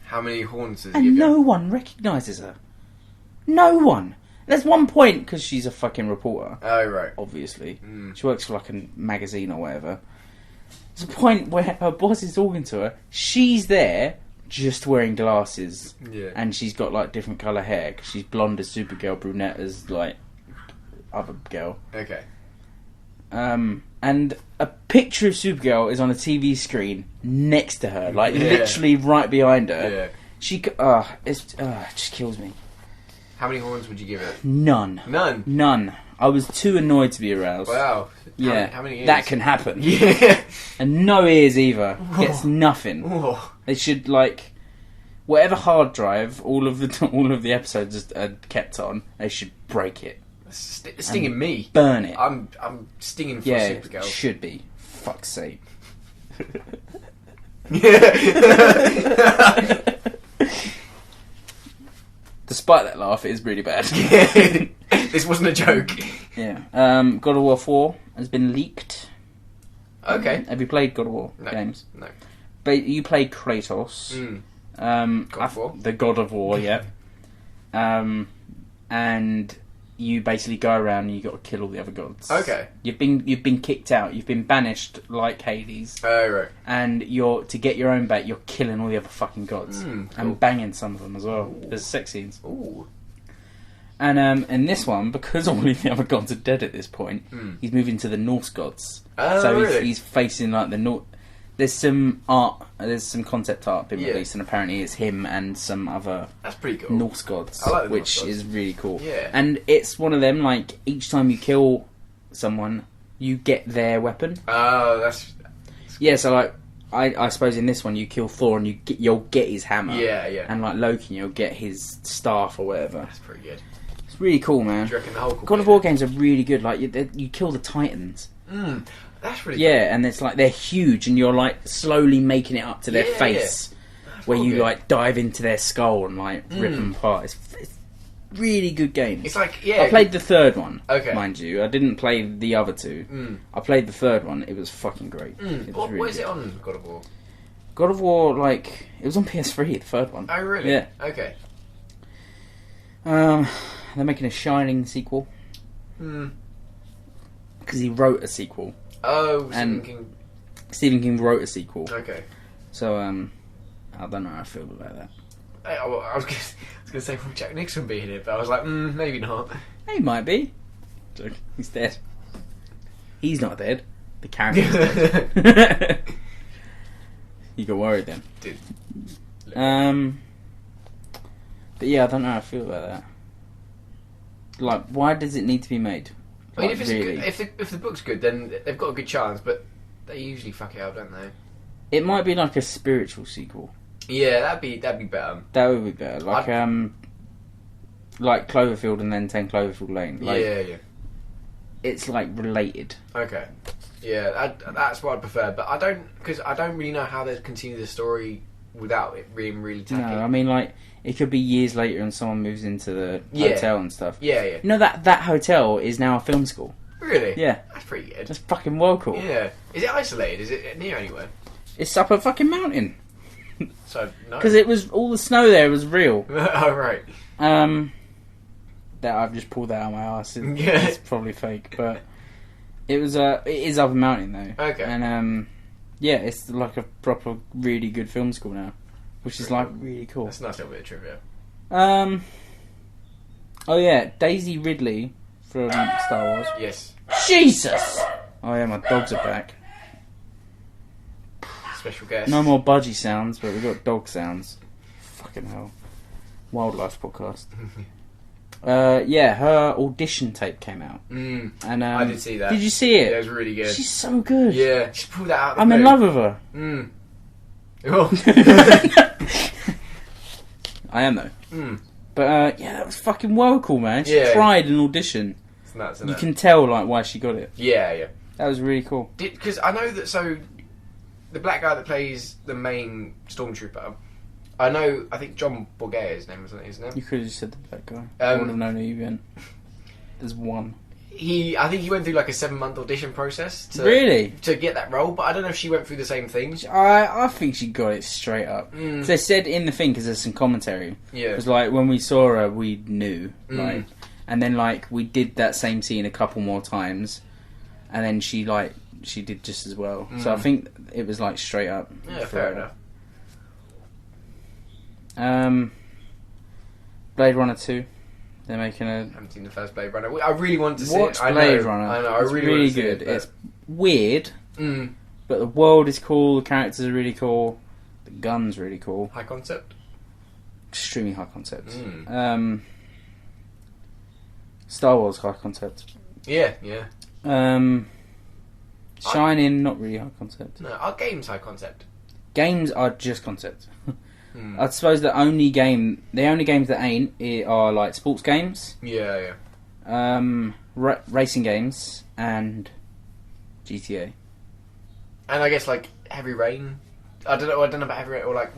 Speaker 2: How many horns does he
Speaker 1: And
Speaker 2: give
Speaker 1: no
Speaker 2: you?
Speaker 1: one recognises her. No one. There's one point, because she's a fucking reporter.
Speaker 2: Oh, right.
Speaker 1: Obviously. She works for like a magazine or whatever. There's a point where her boss is talking to her. She's there, just wearing glasses.
Speaker 2: Yeah.
Speaker 1: And she's got like different colour hair, because she's blonde as Supergirl, brunette as like other girl.
Speaker 2: Okay.
Speaker 1: And a picture of Supergirl is on a TV screen next to her, like literally right behind her.
Speaker 2: Yeah.
Speaker 1: She, it just kills me.
Speaker 2: How many horns would you give it?
Speaker 1: None.
Speaker 2: None?
Speaker 1: I was too annoyed to be aroused.
Speaker 2: Wow.
Speaker 1: Yeah.
Speaker 2: How many ears?
Speaker 1: That can happen.
Speaker 2: Yeah.
Speaker 1: And no ears either. Gets nothing.
Speaker 2: Oh.
Speaker 1: They should, like, whatever hard drive all of the episodes are kept on, they should break it.
Speaker 2: It's stinging me.
Speaker 1: Burn it.
Speaker 2: I'm stinging for
Speaker 1: Yeah,
Speaker 2: Supergirl.
Speaker 1: it should be. Fuck's sake. Despite that laugh, it is really bad.
Speaker 2: This wasn't a joke.
Speaker 1: Yeah. God of War 4 has been leaked.
Speaker 2: Okay.
Speaker 1: Have you played God of War
Speaker 2: No.
Speaker 1: games?
Speaker 2: No.
Speaker 1: But you played Kratos.
Speaker 2: God of War?
Speaker 1: The God of War, yeah. And you basically go around and you got to kill all the other gods.
Speaker 2: Okay.
Speaker 1: You've been kicked out. You've been banished like Hades.
Speaker 2: Oh, right.
Speaker 1: And to get your own back, you're killing all the other fucking gods
Speaker 2: Cool.
Speaker 1: and banging some of them as well. There's sex scenes.
Speaker 2: Ooh.
Speaker 1: And in this one, because all of the other gods are dead at this point, he's moving to the Norse gods.
Speaker 2: Oh,
Speaker 1: so
Speaker 2: really?
Speaker 1: he's facing like the North. There's some art. There's some concept art been
Speaker 2: Yeah.
Speaker 1: released, and apparently it's him and some other
Speaker 2: That's pretty cool.
Speaker 1: Norse gods,
Speaker 2: I like the Norse
Speaker 1: which
Speaker 2: gods.
Speaker 1: is really cool.
Speaker 2: Yeah.
Speaker 1: And it's one of them. Like each time you kill someone, you get their weapon.
Speaker 2: Oh, that's
Speaker 1: Yeah. So like, I suppose in this one you kill Thor and you'll get his hammer.
Speaker 2: Yeah.
Speaker 1: And like Loki, you'll get his staff or whatever.
Speaker 2: That's pretty good.
Speaker 1: It's really cool, man.
Speaker 2: Do you reckon the Hulk will
Speaker 1: God
Speaker 2: be
Speaker 1: of War
Speaker 2: in it?
Speaker 1: games are really good. Like you kill the Titans.
Speaker 2: That's really
Speaker 1: Yeah, and it's like they're huge, and you're like slowly making it up to their face, where you
Speaker 2: good.
Speaker 1: like dive into their skull and like rip them apart. It's really good games.
Speaker 2: It's like
Speaker 1: I played the third one,
Speaker 2: Okay.
Speaker 1: mind you. I didn't play the other two. I played the third one. It was fucking great. It was really
Speaker 2: what is
Speaker 1: good.
Speaker 2: it on God of War?
Speaker 1: God of War, like it was on PS3. The third one.
Speaker 2: Oh really?
Speaker 1: Yeah.
Speaker 2: Okay.
Speaker 1: They're making a Shining sequel because he wrote a sequel.
Speaker 2: Oh,
Speaker 1: And-
Speaker 2: King.
Speaker 1: Stephen King wrote a sequel,
Speaker 2: Okay.
Speaker 1: so I don't know how I feel about that.
Speaker 2: I was gonna say from Jack Nixon being it, but I was like, maybe not.
Speaker 1: He might be. He's dead. He's not dead. The character's dead. You got worried then.
Speaker 2: Dude.
Speaker 1: But yeah, I don't know how I feel about that. Like, why does it need to be made?
Speaker 2: I mean,
Speaker 1: Like,
Speaker 2: if it's
Speaker 1: really?
Speaker 2: good, if the book's good, then they've got a good chance. But they usually fuck it up, don't they?
Speaker 1: It might be like a spiritual sequel.
Speaker 2: Yeah, that'd be better.
Speaker 1: That would be better. Like Cloverfield and then 10 Cloverfield Lane. Like,
Speaker 2: yeah.
Speaker 1: it's like related.
Speaker 2: Okay. Yeah, that's what I'd prefer. But I don't really know how they'd continue the story without it being really tacky.
Speaker 1: No, I mean, like, it could be years later and someone moves into the hotel and stuff.
Speaker 2: Yeah.
Speaker 1: You know, that hotel is now a film school.
Speaker 2: Really?
Speaker 1: Yeah.
Speaker 2: That's pretty good.
Speaker 1: That's fucking well cool.
Speaker 2: Yeah. Is it isolated? Is it near anywhere?
Speaker 1: It's up a fucking mountain.
Speaker 2: So no.
Speaker 1: Because it was, all the snow there was real.
Speaker 2: Oh right.
Speaker 1: That I've just pulled that out of my arse.
Speaker 2: Yeah.
Speaker 1: It's probably fake, but it is up a mountain though.
Speaker 2: Okay.
Speaker 1: And yeah, it's like a proper, really good film school now, which is like really cool.
Speaker 2: That's a nice little bit of trivia.
Speaker 1: Oh yeah, Daisy Ridley from Star Wars.
Speaker 2: Yes.
Speaker 1: Jesus! Oh yeah, my dogs are back.
Speaker 2: Special guest.
Speaker 1: No more budgie sounds, but we've got dog sounds. Fucking hell. Wildlife podcast. Yeah, her audition tape came out. And
Speaker 2: I did see that.
Speaker 1: Did you see it?
Speaker 2: Yeah, it was really good.
Speaker 1: She's so good.
Speaker 2: Yeah, she pulled that out.
Speaker 1: I'm in love with her.
Speaker 2: Oh.
Speaker 1: I am though. But yeah, that was fucking well cool, man. She
Speaker 2: Yeah.
Speaker 1: cried in audition.
Speaker 2: It's nuts, isn't
Speaker 1: You
Speaker 2: it?
Speaker 1: can tell like why she got it.
Speaker 2: Yeah.
Speaker 1: That was really cool.
Speaker 2: Because I know that. So the black guy that plays the main stormtrooper, I think John Bourget, his name, isn't it?
Speaker 1: You could have just said the black guy. I would have known who you meant. There's one.
Speaker 2: I think he went through like a 7-month audition process to get that role, but I don't know if she went through the same thing.
Speaker 1: I think she got it straight up. They said in the thing, because there's some commentary.
Speaker 2: Yeah.
Speaker 1: It was like when we saw her, we knew, like, and then like we did that same scene a couple more times, and then she did just as well. So I think it was like straight up.
Speaker 2: Yeah, fair enough.
Speaker 1: Blade Runner 2. They're making
Speaker 2: I haven't seen the first Blade Runner. I really want to see
Speaker 1: watch
Speaker 2: it. I
Speaker 1: Blade
Speaker 2: know,
Speaker 1: Runner.
Speaker 2: I know.
Speaker 1: It's
Speaker 2: I really
Speaker 1: really
Speaker 2: want to
Speaker 1: good.
Speaker 2: See it,
Speaker 1: It's weird, but the world is cool. The characters are really cool. The gun's really cool.
Speaker 2: high concept.
Speaker 1: Extremely high concept. Star Wars high concept.
Speaker 2: Yeah.
Speaker 1: Shining, not really high concept.
Speaker 2: No, our game's high concept.
Speaker 1: Games are just concept. I suppose the only games that ain't are like sports games,
Speaker 2: Yeah.
Speaker 1: racing games, and GTA.
Speaker 2: And I guess like Heavy Rain. I don't know about Heavy Rain or like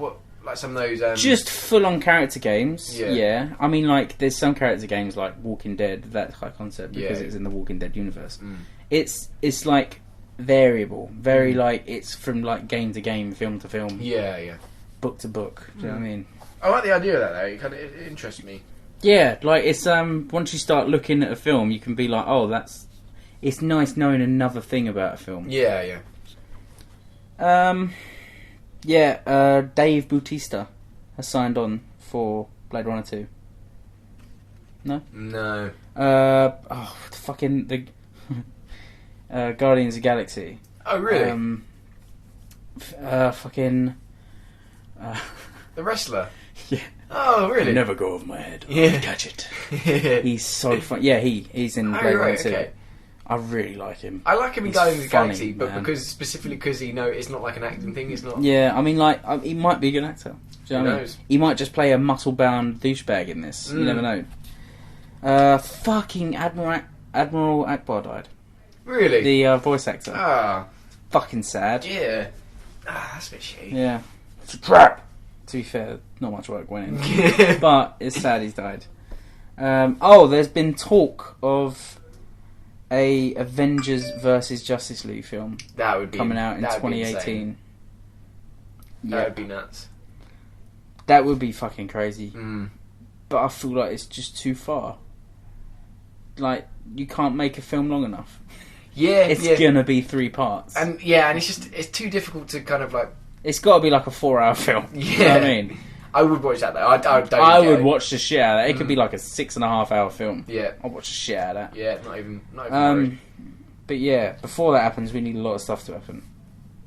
Speaker 2: some of those.
Speaker 1: Just full-on character games.
Speaker 2: Yeah.
Speaker 1: Yeah. I mean, like there's some character games like Walking Dead. That's high concept because it's in the Walking Dead universe. It's like variable, very like it's from like game to game, film to film,
Speaker 2: Yeah.
Speaker 1: book to book. Do you know what I mean?
Speaker 2: I like the idea of that though. It interests me.
Speaker 1: Yeah, like it's once you start looking at a film, you can be like, oh, it's nice knowing another thing about a film.
Speaker 2: Yeah.
Speaker 1: Dave Bautista has signed on for Blade Runner 2. No?
Speaker 2: No.
Speaker 1: The Guardians of the Galaxy.
Speaker 2: Oh really? The wrestler.
Speaker 1: Yeah.
Speaker 2: Oh really?
Speaker 1: Never go over my head.
Speaker 2: Yeah.
Speaker 1: Catch it. He's so fun. Yeah, he's in Blade Runner 2.
Speaker 2: Okay.
Speaker 1: I really like him.
Speaker 2: I like him in
Speaker 1: He's
Speaker 2: Guardians of the
Speaker 1: funny,
Speaker 2: Galaxy, but
Speaker 1: man.
Speaker 2: because it's not like an acting thing. It's not.
Speaker 1: Yeah, I mean, like, he might be a good actor. Do you know
Speaker 2: Who
Speaker 1: what I mean?
Speaker 2: knows?
Speaker 1: He might just play a muscle-bound douchebag in this. You never know. Fucking Admiral Akbar died.
Speaker 2: Really?
Speaker 1: The voice actor.
Speaker 2: Ah.
Speaker 1: Fucking sad.
Speaker 2: Yeah. Ah, that's a bit shitty.
Speaker 1: Yeah. It's a trap! To be fair, not much work went in. But it's sad he's died. There's been talk of a Avengers versus Justice League film.
Speaker 2: That would be
Speaker 1: coming out in 2018.
Speaker 2: That would be nuts.
Speaker 1: That would be fucking crazy.
Speaker 2: Mm.
Speaker 1: But I feel like it's just too far. Like, you can't make a film long enough.
Speaker 2: Yeah,
Speaker 1: it's gonna be 3 parts.
Speaker 2: And it's too difficult to kind of like...
Speaker 1: It's got to be like a 4-hour film.
Speaker 2: Yeah.
Speaker 1: You know what I mean?
Speaker 2: I would watch that though.
Speaker 1: I would watch the shit out of that. It could be like a 6.5-hour film.
Speaker 2: Yeah.
Speaker 1: I'd watch the shit out of that.
Speaker 2: Yeah, not even worried.
Speaker 1: But yeah, before that happens, we need a lot of stuff to happen.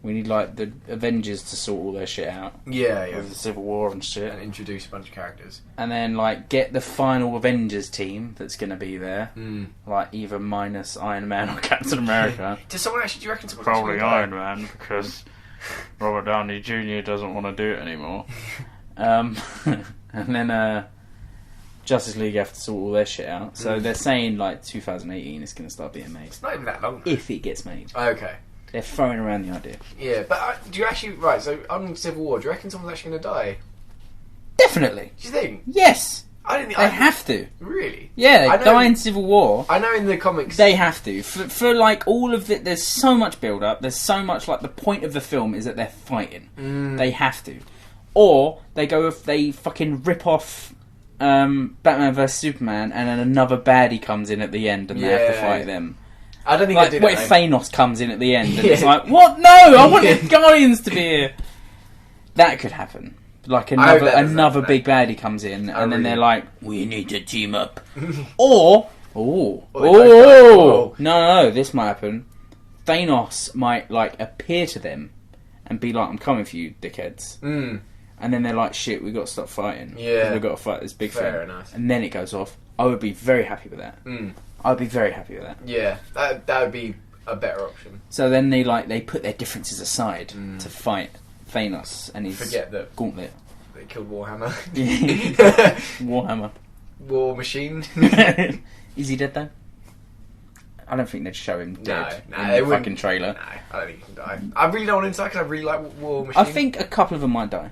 Speaker 1: We need like the Avengers to sort all their shit out.
Speaker 2: Yeah.
Speaker 1: With the Civil War and shit.
Speaker 2: And introduce a bunch of characters.
Speaker 1: And then like get the final Avengers team that's going to be there.
Speaker 2: Mm.
Speaker 1: Like either minus Iron Man or Captain America.
Speaker 2: Do you reckon someone
Speaker 1: Probably Iron Man, because Robert Downey Jr. doesn't want to do it anymore. And then Justice League have to sort all their shit out. So they're saying like 2018 is going to start being made.
Speaker 2: It's not even that long.
Speaker 1: If it gets made.
Speaker 2: Okay.
Speaker 1: They're throwing around the idea.
Speaker 2: Yeah, but do you actually... Right, so on Civil War, do you reckon someone's actually going to die?
Speaker 1: Definitely.
Speaker 2: Do you think?
Speaker 1: Yes.
Speaker 2: They
Speaker 1: have to.
Speaker 2: Really?
Speaker 1: Yeah, they die in Civil War.
Speaker 2: I know in the comics...
Speaker 1: They have to. For like all of it, there's so much build-up. There's so much, like, the point of the film is that they're fighting. They have to. Or they fucking rip off Batman vs Superman, and then another baddie comes in at the end, and they have to fight them.
Speaker 2: I don't think
Speaker 1: like,
Speaker 2: they do
Speaker 1: what
Speaker 2: that.
Speaker 1: If Thanos comes in at the end and it's like, what? No, I wanted Guardians to be here. That could happen. Like another big baddie comes in, and then they're like, we need to team up. No, this might happen. Thanos might like appear to them and be like, I'm coming for you, dickheads. And then they're like, shit, we've got to stop fighting.
Speaker 2: Yeah.
Speaker 1: We've got to fight this big
Speaker 2: Fair
Speaker 1: thing.
Speaker 2: enough.
Speaker 1: And then it goes off. I would be very happy with that. I would be very happy with that.
Speaker 2: Yeah, that would be a better option.
Speaker 1: So then they put their differences aside to fight Thanos and his
Speaker 2: Forget that
Speaker 1: gauntlet.
Speaker 2: They killed Warhammer.
Speaker 1: Warhammer.
Speaker 2: War Machine.
Speaker 1: Is he dead though? I don't think they'd show him dead in
Speaker 2: they
Speaker 1: the fucking trailer.
Speaker 2: No, I don't think he can die. I really don't want him to die because I really like War Machine.
Speaker 1: I think a couple of them might die.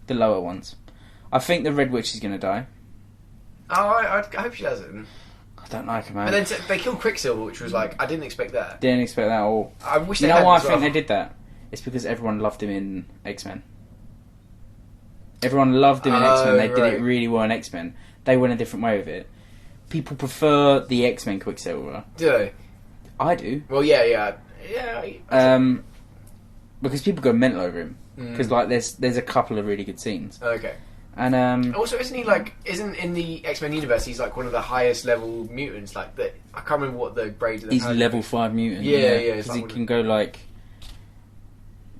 Speaker 1: The lower ones. I think the Red Witch is going to die.
Speaker 2: Oh, I hope she doesn't.
Speaker 1: I don't like her, man.
Speaker 2: But then they killed Quicksilver, which was like, I didn't expect that.
Speaker 1: Didn't expect that at all.
Speaker 2: I wish
Speaker 1: you
Speaker 2: they
Speaker 1: know
Speaker 2: had
Speaker 1: why I
Speaker 2: as
Speaker 1: think
Speaker 2: well.
Speaker 1: they did that? It's because everyone loved him in X-Men. Everyone loved him in X-Men. They did it really well in X-Men. They went a different way with it. People prefer the X-Men Quicksilver.
Speaker 2: Do they?
Speaker 1: I do.
Speaker 2: Well, yeah.
Speaker 1: Because people go mental over him. Because like there's a couple of really good scenes.
Speaker 2: Okay.
Speaker 1: And
Speaker 2: also, isn't in the X-Men universe he's like one of the highest level mutants? Like I can't remember what the grade of the.
Speaker 1: He's level 5 mutant.
Speaker 2: Yeah.
Speaker 1: Because he can go like.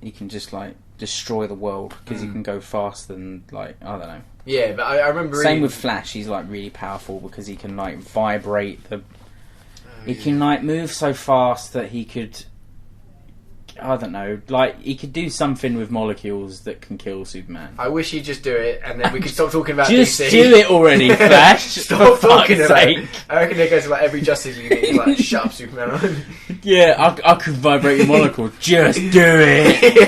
Speaker 1: He can just like destroy the world because he can go faster than like I don't know.
Speaker 2: Yeah, but I remember.
Speaker 1: Same with Flash. He's like really powerful because he can like vibrate the. He can like move so fast that he could. I don't know. Like he could do something with molecules that can kill Superman.
Speaker 2: I wish he'd just do it, and then we could stop talking about
Speaker 1: just
Speaker 2: DC.
Speaker 1: do it already, Flash.
Speaker 2: Stop talking about it. I reckon they go to like every Justice League meeting, like shut up, Superman.
Speaker 1: Yeah, I could vibrate your molecule. Just do it.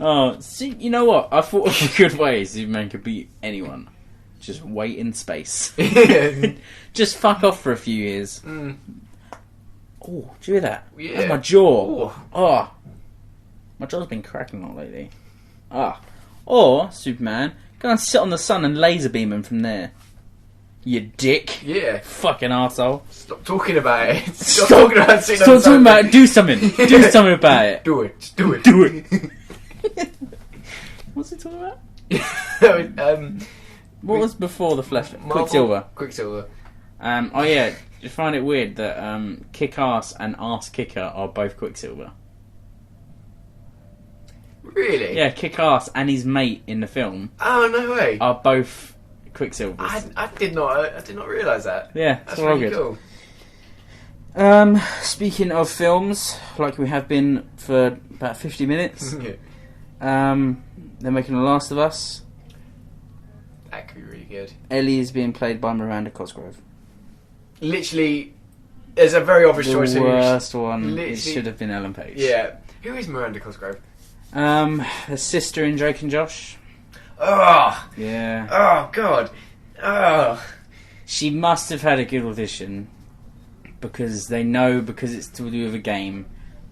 Speaker 1: Oh, see, you know what? I thought of a good way Superman could beat anyone. Just wait in space. Just fuck off for a few years. Oh, do you hear that?
Speaker 2: Yeah.
Speaker 1: That's my jaw. Oh, my jaw's been cracking a lot lately. Or, Superman, go and sit on the sun and laser beam him from there. You dick.
Speaker 2: Yeah.
Speaker 1: Fucking arsehole.
Speaker 2: Stop talking about it. Stop talking about sitting on the sun.
Speaker 1: Stop talking about it. Do something. Do something about it.
Speaker 2: Do it. Just do it.
Speaker 1: Do it. What's he talking about? What was before the Flash? Quicksilver. Oh yeah, you find it weird that Kick-Ass and Ass-Kicker are both Quicksilver.
Speaker 2: Really?
Speaker 1: Yeah, Kick-Ass and his mate in the film.
Speaker 2: Oh no way!
Speaker 1: Are both Quicksilvers.
Speaker 2: I did not realise that.
Speaker 1: Yeah,
Speaker 2: that's really
Speaker 1: good.
Speaker 2: Cool.
Speaker 1: Speaking of films, like we have been for about 50 minutes, they're making The Last of Us.
Speaker 2: That could be really good.
Speaker 1: Ellie is being played by Miranda Cosgrove.
Speaker 2: Literally, there's a very obvious choice.
Speaker 1: The worst one. It should have been Ellen Page.
Speaker 2: Yeah. Who is Miranda Cosgrove?
Speaker 1: The sister in Drake and Josh.
Speaker 2: Oh.
Speaker 1: Yeah.
Speaker 2: Oh, God. Oh.
Speaker 1: She must have had a good audition because because it's to do with a game.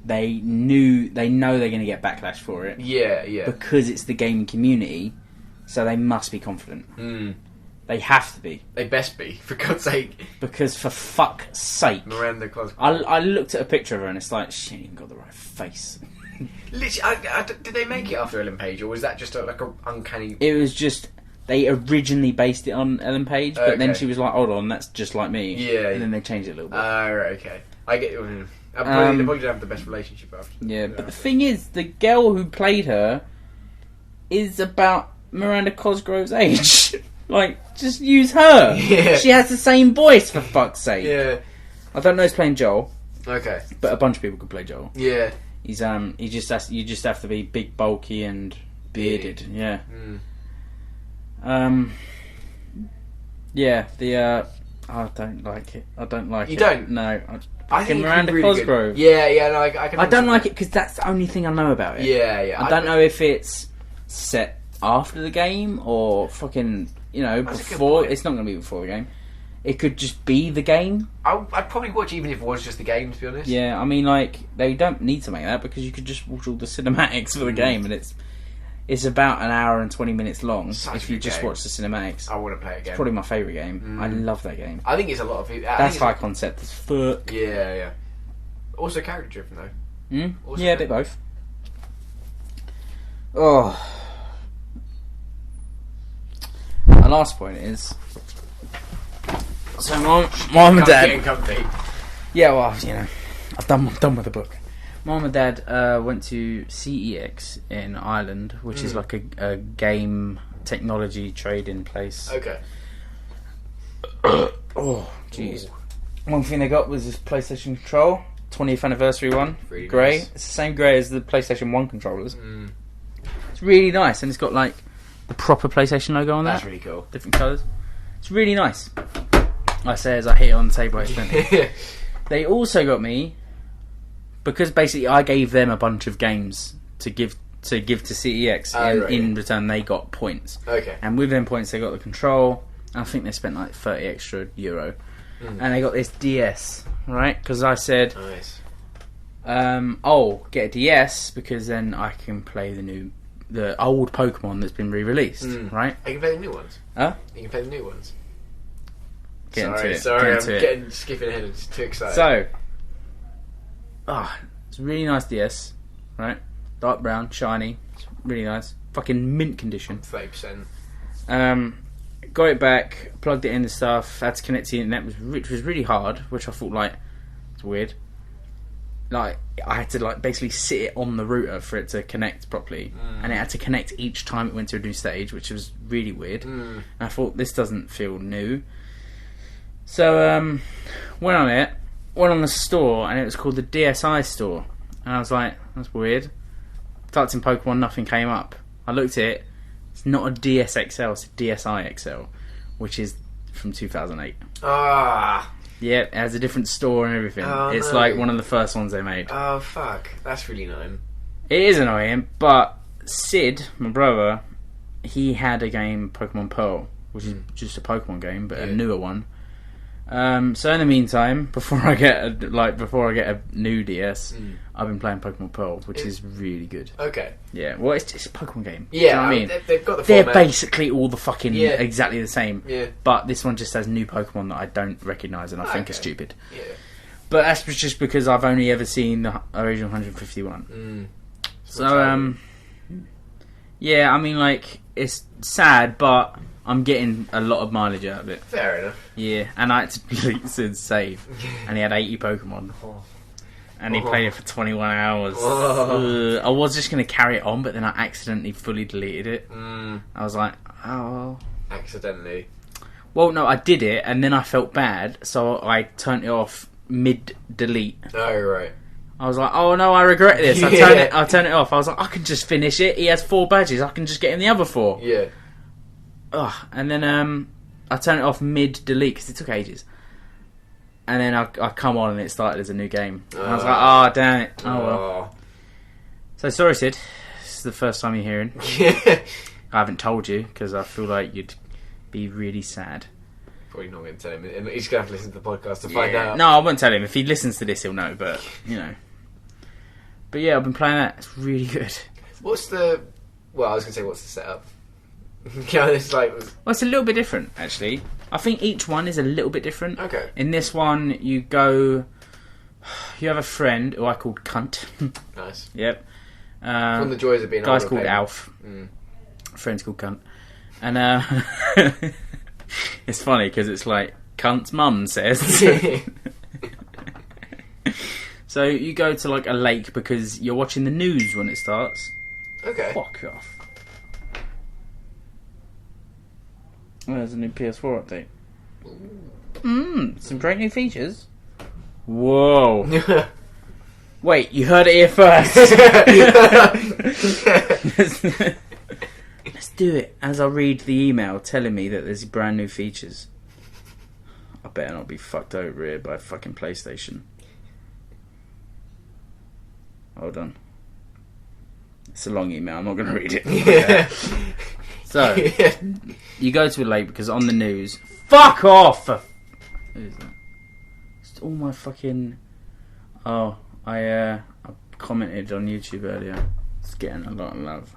Speaker 1: They know they're going to get backlash for it.
Speaker 2: Yeah, yeah.
Speaker 1: Because it's the gaming community, so they must be confident.
Speaker 2: Mm.
Speaker 1: They have to be.
Speaker 2: They best be, for God's sake.
Speaker 1: Because for fuck's sake,
Speaker 2: Miranda Cosgrove.
Speaker 1: I looked at a picture of her and it's like she ain't even got the right face.
Speaker 2: Literally, did they make it after Ellen Page, or was that just like a uncanny?
Speaker 1: It was just they originally based it on Ellen Page, but then she was like, "Hold on, that's just like me."
Speaker 2: Yeah,
Speaker 1: and then they changed it a little bit.
Speaker 2: Right, okay. I get. They probably didn't have the best relationship after.
Speaker 1: Yeah, but the thing is, the girl who played her is about Miranda Cosgrove's age. Like, just use her.
Speaker 2: Yeah.
Speaker 1: She has the same voice, for fuck's sake.
Speaker 2: Yeah.
Speaker 1: I don't know who's playing Joel.
Speaker 2: Okay.
Speaker 1: But a bunch of people could play Joel.
Speaker 2: Yeah.
Speaker 1: He's you just have to be big, bulky, and bearded. Yeah.
Speaker 2: Mm.
Speaker 1: Yeah. I don't like it.
Speaker 2: You don't?
Speaker 1: No.
Speaker 2: I think
Speaker 1: Miranda
Speaker 2: really
Speaker 1: Cosgrove.
Speaker 2: Good. Yeah. No, I can.
Speaker 1: I don't like it because that's the only thing I know about it.
Speaker 2: Yeah.
Speaker 1: I don't know if it's set after the game or fucking before. It's not going to be before the game. It could just be the game.
Speaker 2: I'd probably watch even if it was just the game, to be honest.
Speaker 1: Yeah, I mean, like, they don't need to make that because you could just watch all the cinematics for the game, and it's about an hour and 20 minutes long. If you just watch the cinematics.
Speaker 2: I want to play it again.
Speaker 1: It's probably my favourite game. I love that game.
Speaker 2: I think it's a lot of people.
Speaker 1: That's high concept as fuck.
Speaker 2: Yeah. Also character driven though.
Speaker 1: Yeah, a bit both. Oh. My last point is. So mom and dad.
Speaker 2: Getting comfy.
Speaker 1: Yeah, well, I'm done with the book. Mom and dad went to CEX in Ireland, which is like a game technology trading place.
Speaker 2: Okay.
Speaker 1: Oh, jeez. One thing they got was this PlayStation control, 20th anniversary one,
Speaker 2: really
Speaker 1: grey.
Speaker 2: Nice.
Speaker 1: It's the same grey as the PlayStation 1 controllers. It's really nice, and it's got like the proper PlayStation logo on there.
Speaker 2: That's really cool.
Speaker 1: Different colours. It's really nice. I say as I hit it on the table accidentally. They also got me because basically I gave them a bunch of games to give to CEX, and in return they got points.
Speaker 2: Okay.
Speaker 1: And with them points they got the control. I think they spent like 30 extra euro, and they got this DS, right? Because I said,
Speaker 2: nice.
Speaker 1: Get a DS because then I can play the old Pokemon that's been re-released, right?
Speaker 2: I can play the new ones.
Speaker 1: Huh?
Speaker 2: You can play the new ones.
Speaker 1: Sorry,
Speaker 2: I'm skipping ahead. I'm just too excited.
Speaker 1: So, it's a really nice DS, right? Dark brown, shiny, it's really nice. Fucking mint condition.
Speaker 2: 30%.
Speaker 1: Got it back, plugged it in and stuff. Had to connect to the internet, which was really hard. Which I thought it's weird. Like I had to basically sit it on the router for it to connect properly, and it had to connect each time it went to a new stage, which was really weird. And I thought this doesn't feel new. So went on the store, and it was called the DSi store, and I was like, that's weird. Typed in Pokemon, nothing came up. I looked at it. It's not a DSXL, it's a DSi XL, which is from 2008. Yeah, it has a different store and everything. It's like one of the first ones they made.
Speaker 2: Oh, fuck. That's really annoying.
Speaker 1: It is annoying, but Sid, my brother, he had a game, Pokemon Pearl, which is just a Pokemon game, but a newer one. So in the meantime, before I get a new DS, I've been playing Pokemon Pearl, which is really good.
Speaker 2: Okay.
Speaker 1: Yeah, well, it's a Pokemon game.
Speaker 2: Yeah,
Speaker 1: do you know what I mean?
Speaker 2: They've got the
Speaker 1: They're
Speaker 2: format.
Speaker 1: basically all the fucking exactly the same.
Speaker 2: Yeah.
Speaker 1: But this one just has new Pokemon that I don't recognise and I think are stupid.
Speaker 2: Yeah.
Speaker 1: But that's just because I've only ever seen the original 151. So, yeah, I mean, it's sad, but I'm getting a lot of mileage out of it.
Speaker 2: Fair enough.
Speaker 1: Yeah, and I had to delete Sid's save, and he had 80 Pokemon. And he played it for 21 hours. I was just going to carry it on, but then I accidentally fully deleted it. I was like, oh.
Speaker 2: Accidentally.
Speaker 1: Well, no, I did it, and then I felt bad, so I turned it off mid-delete.
Speaker 2: Oh, right.
Speaker 1: I was like, oh no, I regret this. I turned it off. I was like, I can just finish it. He has 4 badges. I can just get him the other 4.
Speaker 2: Yeah.
Speaker 1: And then I turn it off mid-delete because it took ages. And then I come on and it started as a new game. And I was like, oh, damn it. Oh, well. So, sorry, Sid. This is the first time you're hearing. I haven't told you because I feel like you'd be really sad.
Speaker 2: Probably not going to tell him. He's going to have to listen to the podcast to find out.
Speaker 1: No, I won't tell him. If he listens to this, he'll know. But, But yeah, I've been playing that. It's really good.
Speaker 2: What's the setup? It's like...
Speaker 1: Well, it's a little bit different, actually. I think each one is a little bit different.
Speaker 2: Okay.
Speaker 1: In this one, you have a friend who I called Cunt.
Speaker 2: Nice.
Speaker 1: Yep.
Speaker 2: From the joys of being
Speaker 1: guy's called Alf. Friend's called Cunt. And it's funny because it's like, Cunt's mum says. So you go to like a lake because you're watching the news when it starts.
Speaker 2: Okay.
Speaker 1: Fuck off. Oh, there's a new PS4 update. Some great new features. Whoa. Wait, you heard it here first. Let's do it as I read the email telling me that there's brand new features. I better not be fucked over here by fucking PlayStation. Hold on. It's a long email, I'm not going to read it. Okay. So, you go to a lake because on the news... Fuck off! Who is that? It's all my fucking... Oh, I commented on YouTube earlier. It's getting a lot of love.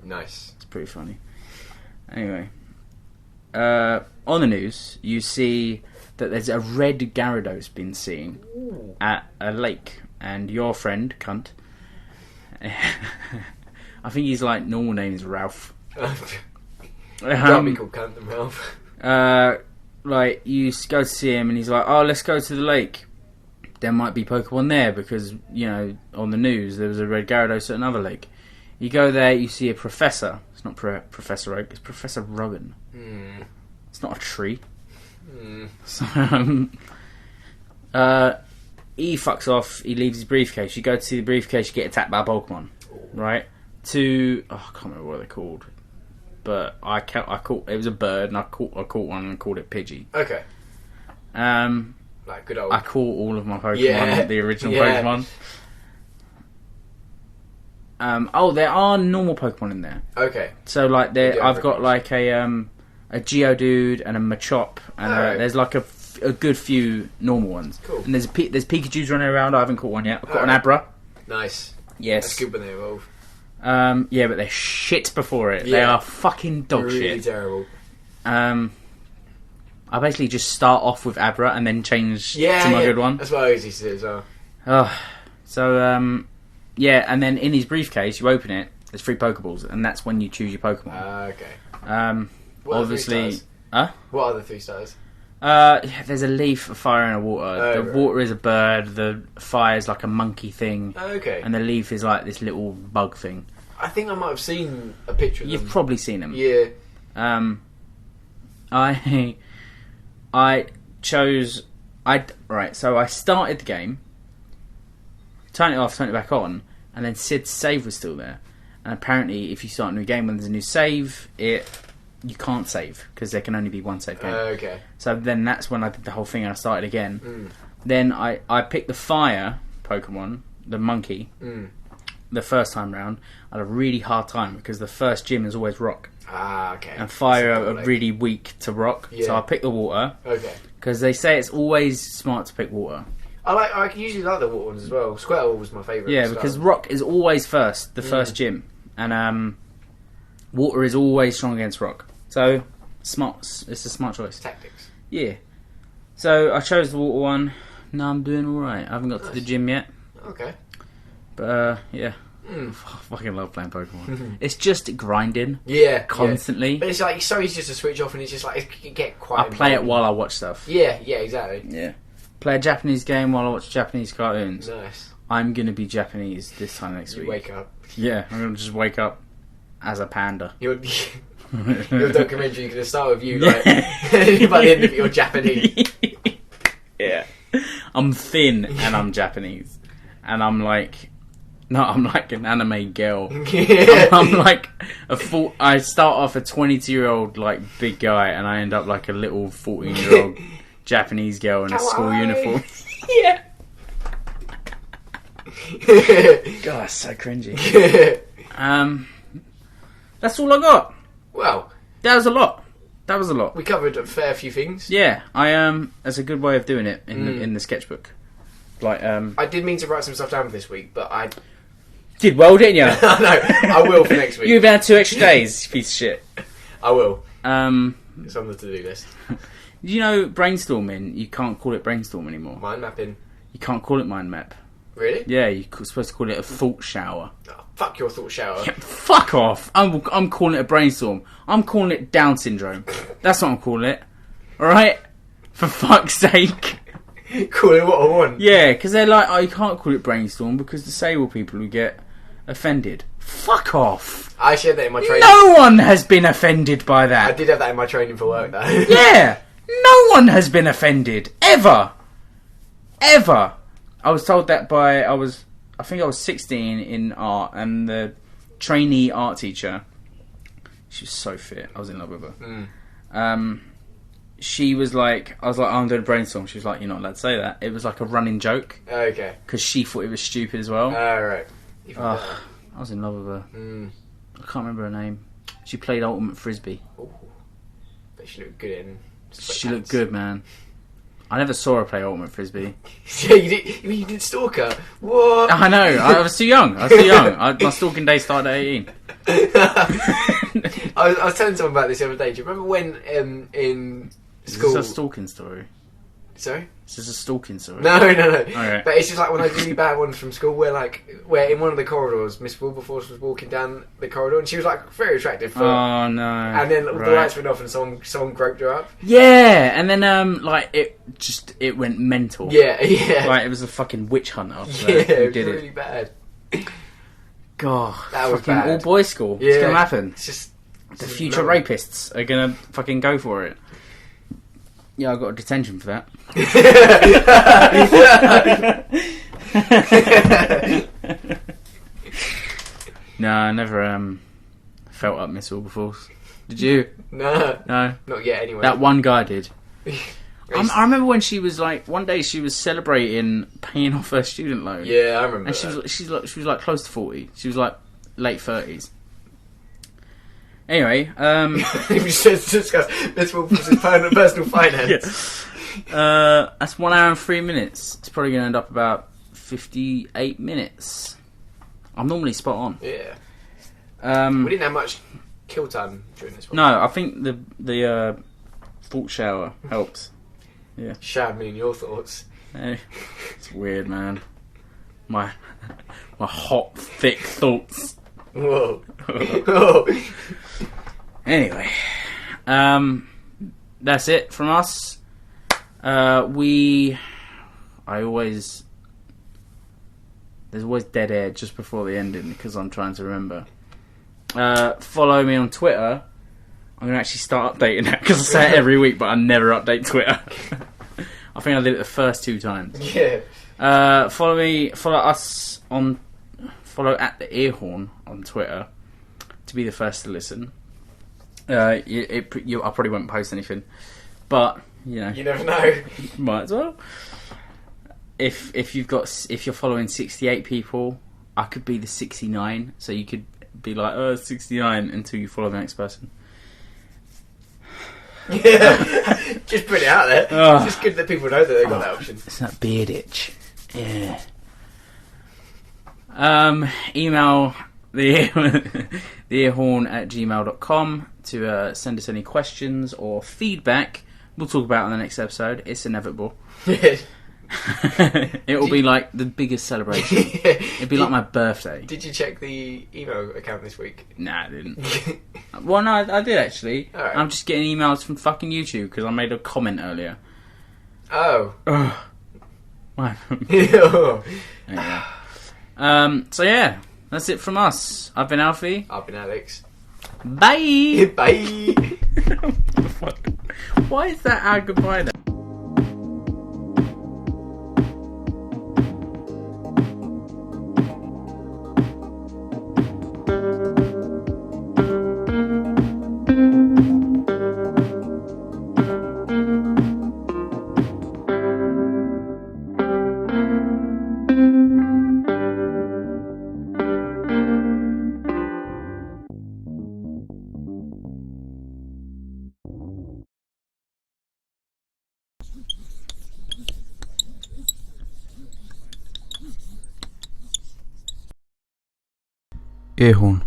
Speaker 2: Nice.
Speaker 1: It's pretty funny. Anyway. On the news, you see that there's a red Gyarados been seen at a lake. And your friend, Cunt... I think his like normal name is Ralph.
Speaker 2: Can't be called Cunt and Ralph.
Speaker 1: Like you go to see him and he's like, oh, let's go to the lake. There might be Pokemon there because on the news there was a red Gyarados at another lake. You go there, you see a professor. It's not Professor Oak, it's Professor Rowan. It's not a tree. So he fucks off. He leaves his briefcase. You go to see the briefcase. You get attacked by a Pokemon, right? I can't remember what they're called, but I caught. It was a bird, and I caught one and called it Pidgey.
Speaker 2: Okay. Like good old.
Speaker 1: I caught all of my Pokemon, the original Pokemon. There are normal Pokemon in there.
Speaker 2: Okay.
Speaker 1: So like I've got like a Geodude and a Machop, and there's like a good few normal ones.
Speaker 2: Cool.
Speaker 1: And there's Pikachus running around. I haven't caught one yet. I've got an Abra.
Speaker 2: Nice.
Speaker 1: Yes.
Speaker 2: That's good when they evolve.
Speaker 1: Yeah, but they're shit before it.
Speaker 2: Yeah.
Speaker 1: They are fucking dog
Speaker 2: really
Speaker 1: shit.
Speaker 2: Terrible.
Speaker 1: I basically just start off with Abra and then change to my good one.
Speaker 2: That's what I always used to do as well.
Speaker 1: And then in his briefcase, you open it, there's 3 Pokeballs, and that's when you choose your Pokemon.
Speaker 2: Okay.
Speaker 1: What obviously...
Speaker 2: What are the 3 stars?
Speaker 1: There's a leaf, a fire, and a water. Water is a bird, the fire is like a monkey thing,
Speaker 2: okay.
Speaker 1: And the leaf is like this little bug thing.
Speaker 2: I think I might have seen a picture of them.
Speaker 1: You've probably seen them.
Speaker 2: Yeah.
Speaker 1: I chose... so I started the game, turned it off, turned it back on, and then Sid's save was still there. And apparently, if you start a new game when there's a new save, you can't save because there can only be one save game.
Speaker 2: Okay.
Speaker 1: So then that's when I did the whole thing and I started again. Then I picked the fire Pokemon, the monkey, the first time round. I had a really hard time because the first gym is always rock.
Speaker 2: Okay.
Speaker 1: And fire are really weak to rock. Yeah. So I picked the water.
Speaker 2: Okay.
Speaker 1: Because they say it's always smart to pick water.
Speaker 2: I usually like the water ones as well. Squirtle was my favourite.
Speaker 1: Yeah, because rock is always first, the first gym. And water is always strong against rock. So, smart. It's a smart choice.
Speaker 2: Tactics.
Speaker 1: Yeah. So, I chose the water one. Now I'm doing alright. I haven't got to the gym yet.
Speaker 2: Okay.
Speaker 1: But, yeah. I fucking love playing Pokemon. It's just grinding.
Speaker 2: Yeah.
Speaker 1: Constantly.
Speaker 2: Yeah. But it's like, so easy just to switch off and it's just like, it can get quite
Speaker 1: I play it while I watch stuff.
Speaker 2: Yeah, exactly.
Speaker 1: Yeah. Play a Japanese game while I watch Japanese cartoons.
Speaker 2: Nice.
Speaker 1: I'm going to be Japanese this time next week.
Speaker 2: Wake up.
Speaker 1: Yeah, I'm going to just wake up as a panda.
Speaker 2: Your documentary going to start with you, like, by the end of it, you're Japanese.
Speaker 1: Yeah. I'm thin and I'm Japanese. And I'm like No, I'm like an anime girl.
Speaker 2: Yeah.
Speaker 1: I'm like I start off a 22-year-old like big guy, and I end up like a little 14-year-old Japanese girl in a school uniform.
Speaker 2: Yeah.
Speaker 1: God, that's so cringy. That's all I got.
Speaker 2: Well,
Speaker 1: That was a lot.
Speaker 2: we covered a fair few things.
Speaker 1: Yeah, that's a good way of doing it in the sketchbook. Like,
Speaker 2: I did mean to write some stuff down for this week, but I
Speaker 1: did well, didn't you?
Speaker 2: no, I will for next week.
Speaker 1: You've had 2 extra days, you piece of shit.
Speaker 2: I will.
Speaker 1: It's
Speaker 2: on the to-do list.
Speaker 1: You know, brainstorming, you can't call it brainstorm anymore.
Speaker 2: Mind mapping.
Speaker 1: You can't call it mind map.
Speaker 2: Really?
Speaker 1: Yeah, you're supposed to call it a thought shower.
Speaker 2: Oh, fuck your thought shower.
Speaker 1: Yeah, fuck off. I'm calling it a brainstorm. I'm calling it Down syndrome. That's what I'm calling it. Alright? For fuck's sake.
Speaker 2: Call it what I want.
Speaker 1: Yeah, because they're like, oh, you can't call it brainstorm because disabled people will get offended. Fuck off.
Speaker 2: I shared that in my training.
Speaker 1: No one has been offended by that.
Speaker 2: I did have that in my training for work, though.
Speaker 1: Yeah. No one has been offended. Ever. Ever. I was told that by, I think I was 16 in art, and the trainee art teacher, she was so fit. I was in love with her. She was like, I was like, oh, I'm doing a brainstorm. She was like, you're not allowed to say that. It was like a running joke.
Speaker 2: Okay.
Speaker 1: Because she thought it was stupid as well.
Speaker 2: Right.
Speaker 1: I was in love with her. I can't remember her name. She played Ultimate Frisbee.
Speaker 2: Ooh. But she looked good in
Speaker 1: She looked good, man. I never saw her play Ultimate Frisbee.
Speaker 2: Yeah, you did stalk her. What?
Speaker 1: I know. I was too young. My stalking day started at 18.
Speaker 2: I was telling someone about this the other day. Do you remember when in school?
Speaker 1: Is this a stalking story?
Speaker 2: Sorry?
Speaker 1: Is this a stalking story?
Speaker 2: No.
Speaker 1: Okay.
Speaker 2: But it's just like one of those really bad ones from school where in one of the corridors, Miss Wilberforce was walking down the corridor and she was like very attractive.
Speaker 1: Oh no!
Speaker 2: And then the lights went off and someone groped her up.
Speaker 1: Yeah, and then it went mental.
Speaker 2: Yeah.
Speaker 1: Like it was a fucking witch hunt after
Speaker 2: Yeah,
Speaker 1: that.
Speaker 2: it was really bad.
Speaker 1: God,
Speaker 2: that was
Speaker 1: fucking
Speaker 2: bad.
Speaker 1: all boys school.
Speaker 2: Yeah.
Speaker 1: It's gonna happen.
Speaker 2: It's just
Speaker 1: The future rapists are gonna fucking go for it. Yeah, I got a detention for that. No, I never felt up Miss Wilberforce. Did you?
Speaker 2: No,
Speaker 1: No.
Speaker 2: not yet. Anyway,
Speaker 1: That one guy did. I remember when she was like, one day she was celebrating paying off her student loan.
Speaker 2: Yeah, I remember.
Speaker 1: And
Speaker 2: that.
Speaker 1: she was like close to 40. She was like late 30s. Anyway,
Speaker 2: we should discuss Miss Wilberforce's personal finance.
Speaker 1: Yeah. That's 1 hour and 3 minutes. It's probably going to end up about 58 minutes. I'm normally spot on.
Speaker 2: Yeah.
Speaker 1: We
Speaker 2: didn't have much kill time during this one.
Speaker 1: No, I think the thought shower helped. Yeah.
Speaker 2: Showered me in your thoughts.
Speaker 1: It's weird, man. My hot, thick thoughts.
Speaker 2: Whoa. Whoa.
Speaker 1: Anyway, that's it from us. There's always dead air just before the ending because I'm trying to remember. Follow me on Twitter. I'm going to actually start updating that because I say it every week, but I never update Twitter. I think I did it the first 2 times.
Speaker 2: Yeah.
Speaker 1: Follow at the Earhorn on Twitter to be the first to listen. I probably won't post anything, but you know,
Speaker 2: you never know.
Speaker 1: Might as well. If you're following 68 people, I could be the 69, so you could be like 69 until you follow the next person.
Speaker 2: Yeah, just put it out there. It's just good that people know that they've got that option.
Speaker 1: It's that beard itch. Yeah. Email the earhorn@gmail.com to send us any questions or feedback. We'll talk about it on the next episode. It's inevitable. It will be like the biggest celebration. It'd be like my birthday.
Speaker 2: Did you check the email account this week?
Speaker 1: Nah, I didn't. Well, no, I did actually.
Speaker 2: Right.
Speaker 1: I'm just getting emails from fucking YouTube because I made a comment earlier.
Speaker 2: Oh.
Speaker 1: Why?
Speaker 2: Oh.
Speaker 1: Anyway. So yeah, that's it from us. I've been Alfie.
Speaker 2: I've been Alex.
Speaker 1: Bye.
Speaker 2: Bye.
Speaker 1: Why is that our goodbye then? Earhorn.